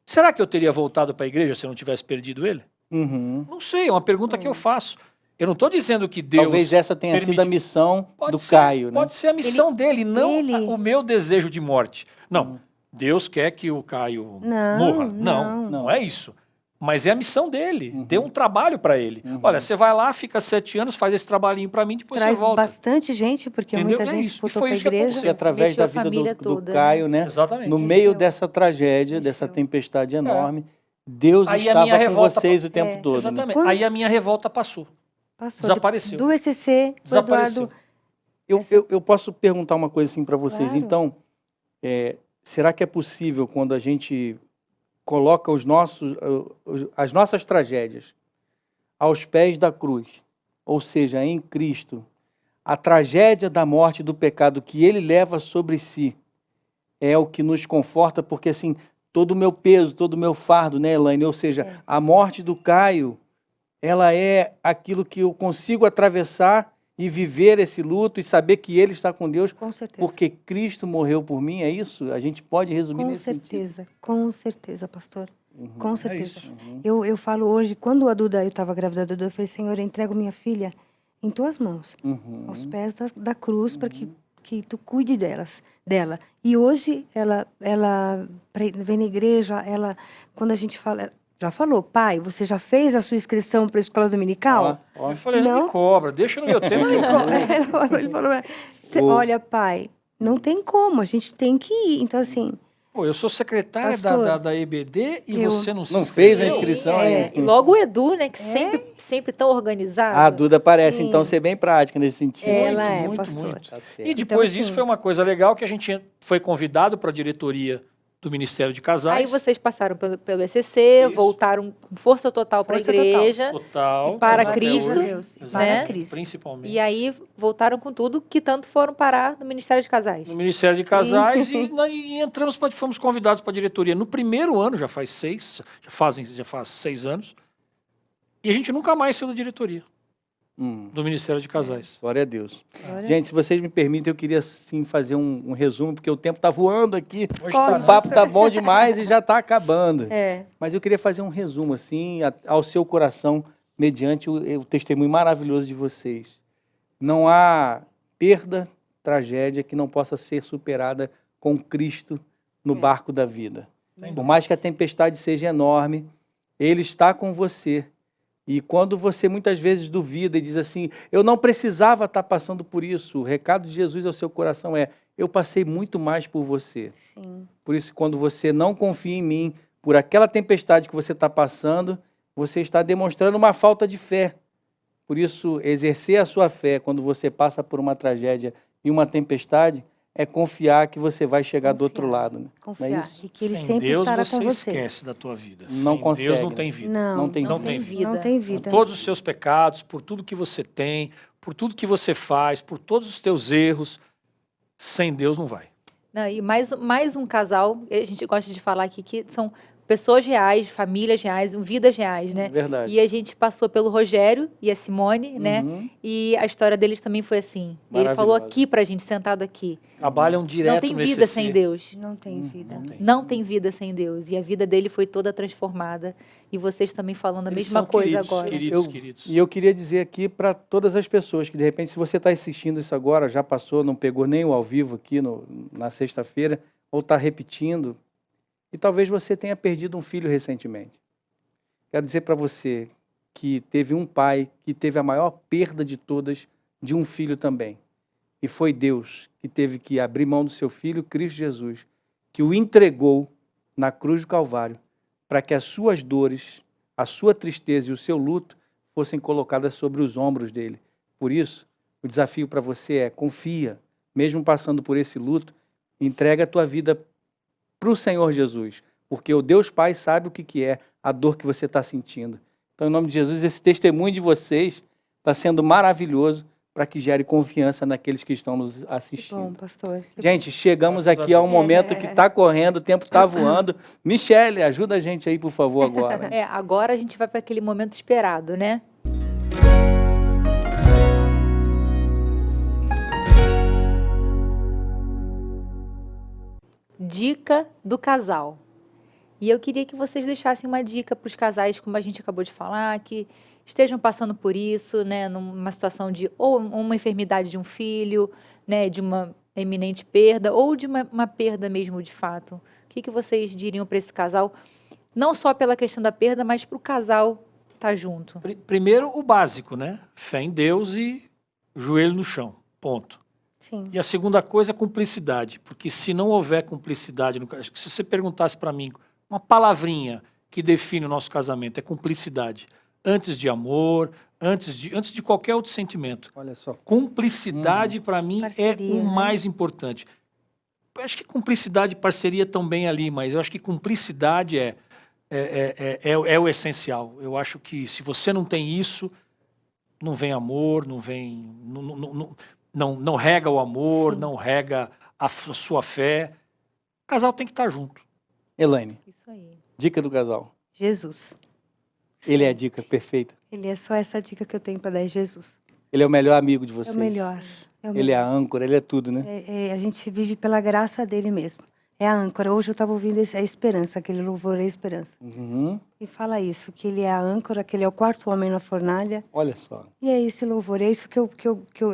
Será que eu teria voltado para a igreja se eu não tivesse perdido ele? Uhum. Não sei, é uma pergunta que eu faço. Eu não estou dizendo que Deus... Talvez essa tenha sido a permitiu. missão do ser, Caio, né? Pode ser a missão dele, não ele- o meu desejo de morte. Não, Deus quer que o Caio Não, morra. não. Não é isso. Mas é a missão dele. Uhum. Dê um trabalho para ele. Uhum. Olha, você vai lá, fica 7 anos, faz esse trabalhinho para mim, depois Traz você volta. bastante gente, porque Entendeu? muita É gente isso. E voltou foi para a isso que igreja. E através Mexeu da a vida família do toda, Caio, né? Exatamente. No meio Mexeu. dessa tragédia, dessa Mexeu. tempestade enorme, Deus Aí a estava minha com revolta vocês o tempo é, todo, né? Exatamente. Quando- Aí a minha revolta passou. Passou. Desapareceu. Do ECC, o Desapareceu. Eduardo... Eu posso perguntar uma coisa assim para vocês. Claro. Então, será que é possível quando a gente coloca as nossas tragédias aos pés da cruz, ou seja, em Cristo, a tragédia da morte e do pecado que Ele leva sobre si é o que nos conforta, porque assim, todo o meu peso, todo o meu fardo, né, Elaine? Ou seja, a morte do Caio, ela é aquilo que eu consigo atravessar e viver esse luto e saber que Ele está com Deus, Com certeza. porque Cristo morreu por mim, é isso? A gente pode resumir Com nesse sentido? certeza, pastor. Uhum. Com É certeza. isso. Uhum. Eu falo hoje, quando a Duda, eu estava grávida da Duda, eu falei, Senhor, eu entrego minha filha em tuas mãos, Uhum. aos pés da cruz, para que tu cuide dela. E hoje, ela vem na igreja, quando a gente fala, já falou, pai, você já fez a sua inscrição para a escola dominical? Ó, Eu falei, não Não. me cobra, deixa no meu tempo que eu vou. Ele falou, O- olha, pai, não tem como, a gente tem que ir. Então, assim, Pô, eu sou secretária Pastor, da EBD e eu- você não Não fez a inscreveu? inscrição É, ainda? e logo o Edu, né, que sempre tão organizado. A Duda parece, Sim. então, ser bem prática nesse sentido. ela é, muito, pastor. muito. Tá certo. E depois Então, disso assim- foi uma coisa legal que a gente foi convidado para a diretoria do Ministério de Casais. Aí vocês passaram pelo ECC, Isso. voltaram com força total para a Força total. igreja. Total. E para até Cristo, hoje. Deus, e Exatamente, para Cristo. Principalmente. E aí voltaram com tudo que tanto foram parar no Ministério de Casais. No Ministério de Casais e entramos, fomos convidados para a diretoria. No primeiro ano, já faz 6 anos, e a gente nunca mais saiu da diretoria do Ministério de Casais. Glória a Deus. Olha, Gente, se vocês me permitem, eu queria sim fazer um resumo, porque o tempo está voando aqui. Hoje Corre. tá, O papo tá bom demais e já está acabando. é, Mas eu queria fazer um resumo, assim, ao seu coração, mediante o testemunho maravilhoso de vocês. Não há perda, tragédia que não possa ser superada com Cristo no barco da vida. Por mais que a tempestade seja enorme, Ele está com você. E quando você muitas vezes duvida e diz assim, eu não precisava estar passando por isso, o recado de Jesus ao seu coração é, eu passei muito mais por você. sim. Por isso, quando você não confia em mim, por aquela tempestade que você está passando, você está demonstrando uma falta de fé. Por isso, exercer a sua fé quando você passa por uma tragédia e uma tempestade, é confiar que você vai chegar do outro Confiar. lado. Né? Confiar. Não é isso? E que Ele Sem sempre Deus estará você com você. esquece da tua vida. Não Sem consegue, Deus não né? tem vida. Não, Não tem Não vida. tem vida. Não tem Por vida. todos os seus pecados, por tudo que você tem, por tudo que você faz, por todos os teus erros, sem Deus não vai. Não, e mais um casal, a gente gosta de falar aqui que são pessoas reais, famílias reais, vidas reais, né? Verdade. E a gente passou pelo Rogério e a Simone, né? Uhum. E a história deles também foi assim. Ele falou Maravilhosa. aqui pra gente, sentado aqui. Trabalham direto Não tem no vida ECC. sem Deus. Não tem vida. Não tem. Não tem vida sem Deus. E a vida dele foi toda transformada. E vocês também falando a Eles mesma são coisa queridos, agora. Queridos, Eu- queridos. E eu queria dizer aqui para todas as pessoas que, de repente, se você está assistindo isso agora, já passou, não pegou nem o ao vivo aqui na sexta-feira, ou está repetindo, e talvez você tenha perdido um filho recentemente. Quero dizer para você que teve um pai que teve a maior perda de todas de um filho também. E foi Deus que teve que abrir mão do seu filho, Cristo Jesus, que o entregou na cruz do Calvário, para que as suas dores, a sua tristeza e o seu luto fossem colocadas sobre os ombros dele. Por isso, O desafio para você é confia, mesmo passando por esse luto, entrega a tua vida para o Senhor Jesus, porque o Deus Pai sabe o que é a dor que você está sentindo. Então, em nome de Jesus, esse testemunho de vocês está sendo maravilhoso para que gere confiança naqueles que estão nos Que assistindo. bom, pastor. Gente, chegamos Graças a aqui a um Deus. momento que está correndo, o tempo está voando. Michele, ajuda a gente aí, por favor, agora. Agora a gente vai para aquele momento esperado, né? Dica do casal. E eu queria que vocês deixassem uma dica para os casais, como a gente acabou de falar, que estejam passando por isso, né, numa situação de ou uma enfermidade de um filho, né, de uma eminente perda, ou de uma perda mesmo de fato. O que vocês diriam para esse casal? Não só pela questão da perda, mas para o casal estar junto. Primeiro, o básico, né? Fé em Deus e joelho no chão. Ponto. Sim. E a segunda coisa é cumplicidade, porque se não houver cumplicidade, se você perguntasse para mim uma palavrinha que define o nosso casamento, é cumplicidade. Antes de amor, antes de qualquer outro sentimento. Olha só. Cumplicidade, para mim, Parceria, é o né? mais importante. Eu acho que cumplicidade e parceria estão bem ali, mas eu acho que cumplicidade é o essencial. Eu acho que se você não tem isso, não vem amor, não vem... Não rega o amor, Sim. não rega a sua fé. O casal tem que estar junto. Elaine, Isso aí. dica do casal. Jesus. Ele é a dica perfeita. Ele é só essa dica que eu tenho para dar, é Jesus. Ele é o melhor amigo de É vocês. o melhor. É o Ele é a melhor. âncora, ele é tudo, né? A gente vive pela graça dele mesmo. É a âncora. Hoje eu estava ouvindo a esperança, aquele louvor é a esperança. Uhum. E fala isso, que ele é a âncora, que ele é o quarto homem na fornalha. Olha só. E é esse louvor, é isso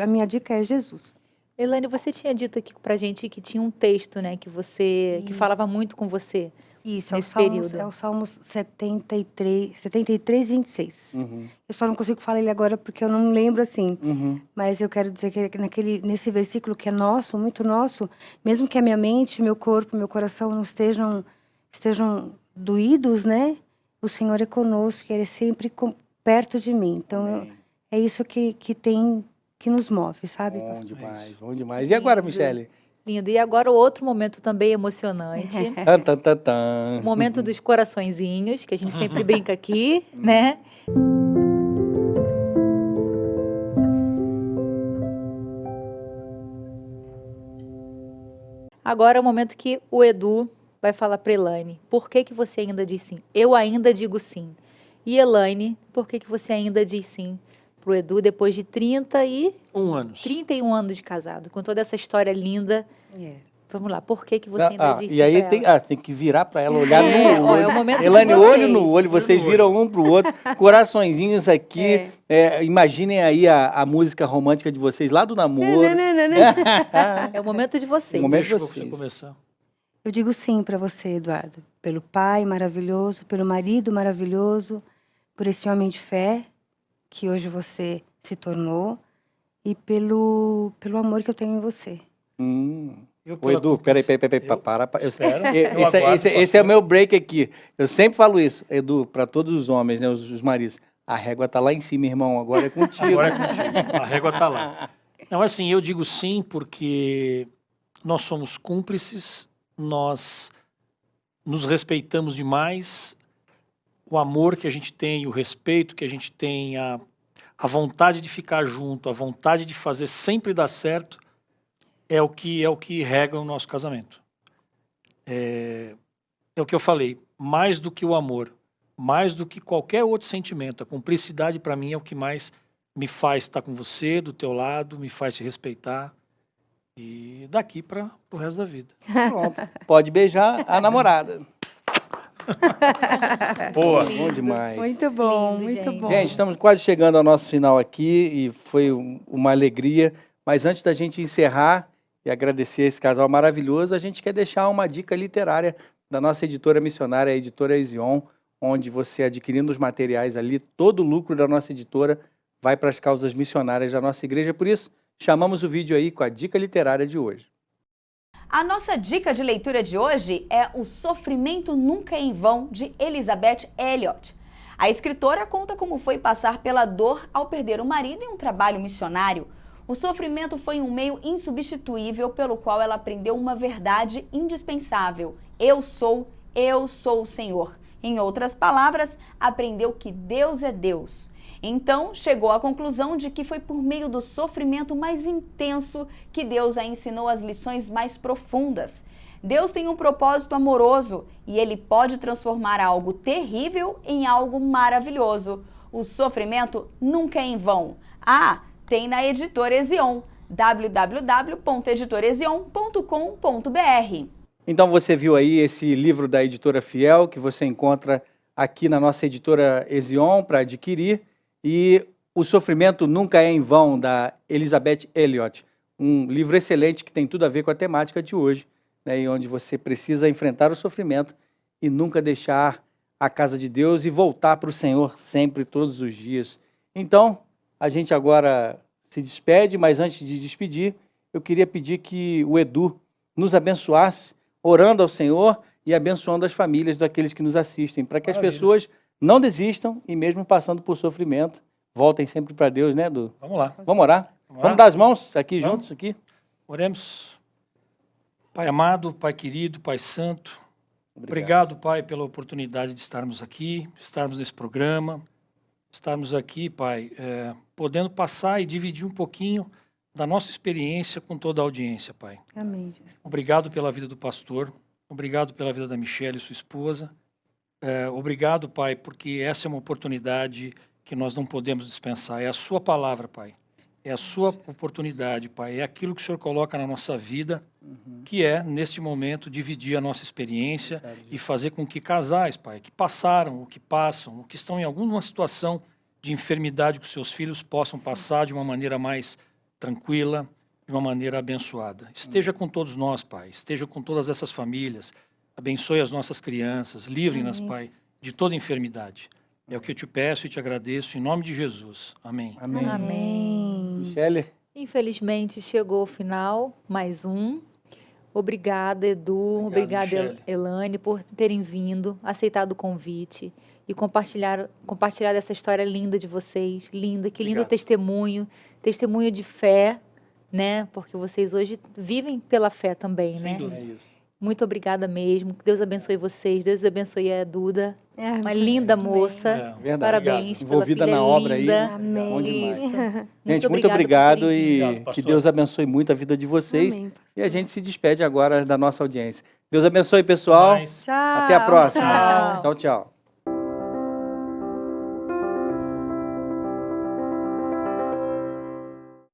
a minha dica é Jesus. Elaine, você tinha dito aqui pra gente que tinha um texto, né, que Isso. falava muito com você. Isso, Nesse período. É o Salmos 73, 26. Uhum. Eu só não consigo falar ele agora porque eu não lembro assim. Uhum. Mas eu quero dizer que nesse versículo que é nosso, muito nosso, mesmo que a minha mente, meu corpo, meu coração não estejam doídos, né? O Senhor é conosco, Ele é sempre perto de mim. Então, Amém. é isso que nos move, sabe, Bom pastor? demais, bom demais. E agora, Michele? Lindo. E agora outro momento também emocionante. Tan, tan, tan, tan. O momento dos coraçõezinhos, que a gente sempre brinca aqui, né? Agora é o momento que o Edu vai falar para Elaine. Por que você ainda diz sim? Eu ainda digo sim. E Elaine, por que você ainda diz sim pro Edu depois de 1 ano. 31 anos de casado? Com toda essa história linda. É. Vamos lá, por que você ainda diz sim E aí pra ela? tem que virar para ela, olhar no ó, olho. é o momento de Elaine, olho no vocês. olho, vocês viram um pro outro, coraçõezinhos aqui. Imaginem aí a música romântica de vocês lá do namoro. É o momento de vocês. O momento de Deixa você vocês. começar. Eu digo sim para você, Eduardo. Pelo pai maravilhoso, pelo marido maravilhoso, por esse homem de fé que hoje você se tornou e pelo amor que eu tenho em você. Eu, Ô, pela Edu, peraí, Eu- para. Espera, eu Esse aguardo, é pastor. o meu break aqui. Eu sempre falo isso, Edu, para todos os homens, né, os maridos. A régua tá lá em cima, irmão, agora é contigo. Agora é contigo. A régua está lá. Não, assim, eu digo sim porque nós somos cúmplices, nós nos respeitamos demais, o amor que a gente tem, o respeito que a gente tem, a vontade de ficar junto, a vontade de fazer sempre dar certo, é o que rega o nosso casamento. É o que eu falei, mais do que o amor, mais do que qualquer outro sentimento, a cumplicidade para mim é o que mais me faz estar com você, do teu lado, me faz te respeitar e daqui para o resto da vida. Pronto, pode beijar a namorada. Boa. Bom demais. Muito bom, Lindo, muito gente. bom. Gente, estamos quase chegando ao nosso final aqui e foi uma alegria. Mas antes da gente encerrar e agradecer esse casal maravilhoso, a gente quer deixar uma dica literária da nossa editora missionária, a editora Ezion, onde você adquirindo os materiais ali, todo o lucro da nossa editora vai para as causas missionárias da nossa igreja. Por isso, chamamos o vídeo aí com a dica literária de hoje. A nossa dica de leitura de hoje é O Sofrimento Nunca é em Vão, de Elizabeth Elliot. A escritora conta como foi passar pela dor ao perder o marido em um trabalho missionário. O sofrimento foi um meio insubstituível pelo qual ela aprendeu uma verdade indispensável. Eu sou o Senhor. Em outras palavras, aprendeu que Deus é Deus. Então, chegou à conclusão de que foi por meio do sofrimento mais intenso que Deus a ensinou as lições mais profundas. Deus tem um propósito amoroso e Ele pode transformar algo terrível em algo maravilhoso. O sofrimento nunca é em vão. Tem na Editora Ezion, www.editorezion.com.br. Então você viu aí esse livro da Editora Fiel, que você encontra aqui na nossa Editora Ezion para adquirir, e O Sofrimento Nunca é em Vão, da Elizabeth Elliot. Um livro excelente que tem tudo a ver com a temática de hoje, né, e onde você precisa enfrentar o sofrimento e nunca deixar a casa de Deus e voltar para o Senhor sempre, todos os dias. Então, a gente agora se despede, mas antes de despedir, eu queria pedir que o Edu nos abençoasse, orando ao Senhor e abençoando as famílias daqueles que nos assistem, para que as pessoas não desistam e mesmo passando por sofrimento, voltem sempre para Deus, né, Edu? Vamos lá. Vamos orar? Vamos dar as mãos aqui juntos? Aqui? Oremos. Pai amado, Pai querido, Pai santo, obrigado, Pai, pela oportunidade de estarmos aqui, estarmos nesse programa, estarmos aqui, Pai, podendo passar e dividir um pouquinho da nossa experiência com toda a audiência, Pai. Amém, Jesus. Obrigado pela vida do pastor, obrigado pela vida da Michelle, sua esposa. Obrigado, Pai, porque essa é uma oportunidade que nós não podemos dispensar. É a sua palavra, Pai. É a sua oportunidade, Pai. É aquilo que o Senhor coloca na nossa vida, que é, neste momento, dividir a nossa experiência e fazer com que casais, Pai, que passaram, ou que passam, ou que estão em alguma situação de enfermidade com seus filhos, possam passar de uma maneira mais tranquila, de uma maneira abençoada. Esteja com todos nós, Pai. Esteja com todas essas famílias. Abençoe as nossas crianças. Livre-nas, Pai, de toda enfermidade. É o que eu te peço e te agradeço, em nome de Jesus. Amém. Amém. Amém. Michele? Infelizmente, chegou o final, mais um. Obrigada, Edu. Obrigada, Michele. Elane, por terem vindo, aceitado o convite e compartilhar essa história linda de vocês. Linda, que lindo Obrigado. testemunho de fé, né? Porque vocês hoje vivem pela fé também, né? Sem dúvida. É isso. Muito obrigada mesmo. Que Deus abençoe vocês. Deus abençoe a Duda. Uma linda moça. Verdade. Parabéns pela Envolvida filha na obra aí. linda. Amém. Bom demais. Isso. Gente, muito por obrigado terem vindo. e Obrigado, que pastor. Deus abençoe muito a vida de vocês. Amém. E a gente se despede agora da nossa audiência. Deus abençoe, pessoal. Mas- Tchau. Até a próxima. Tchau. Tchau, tchau.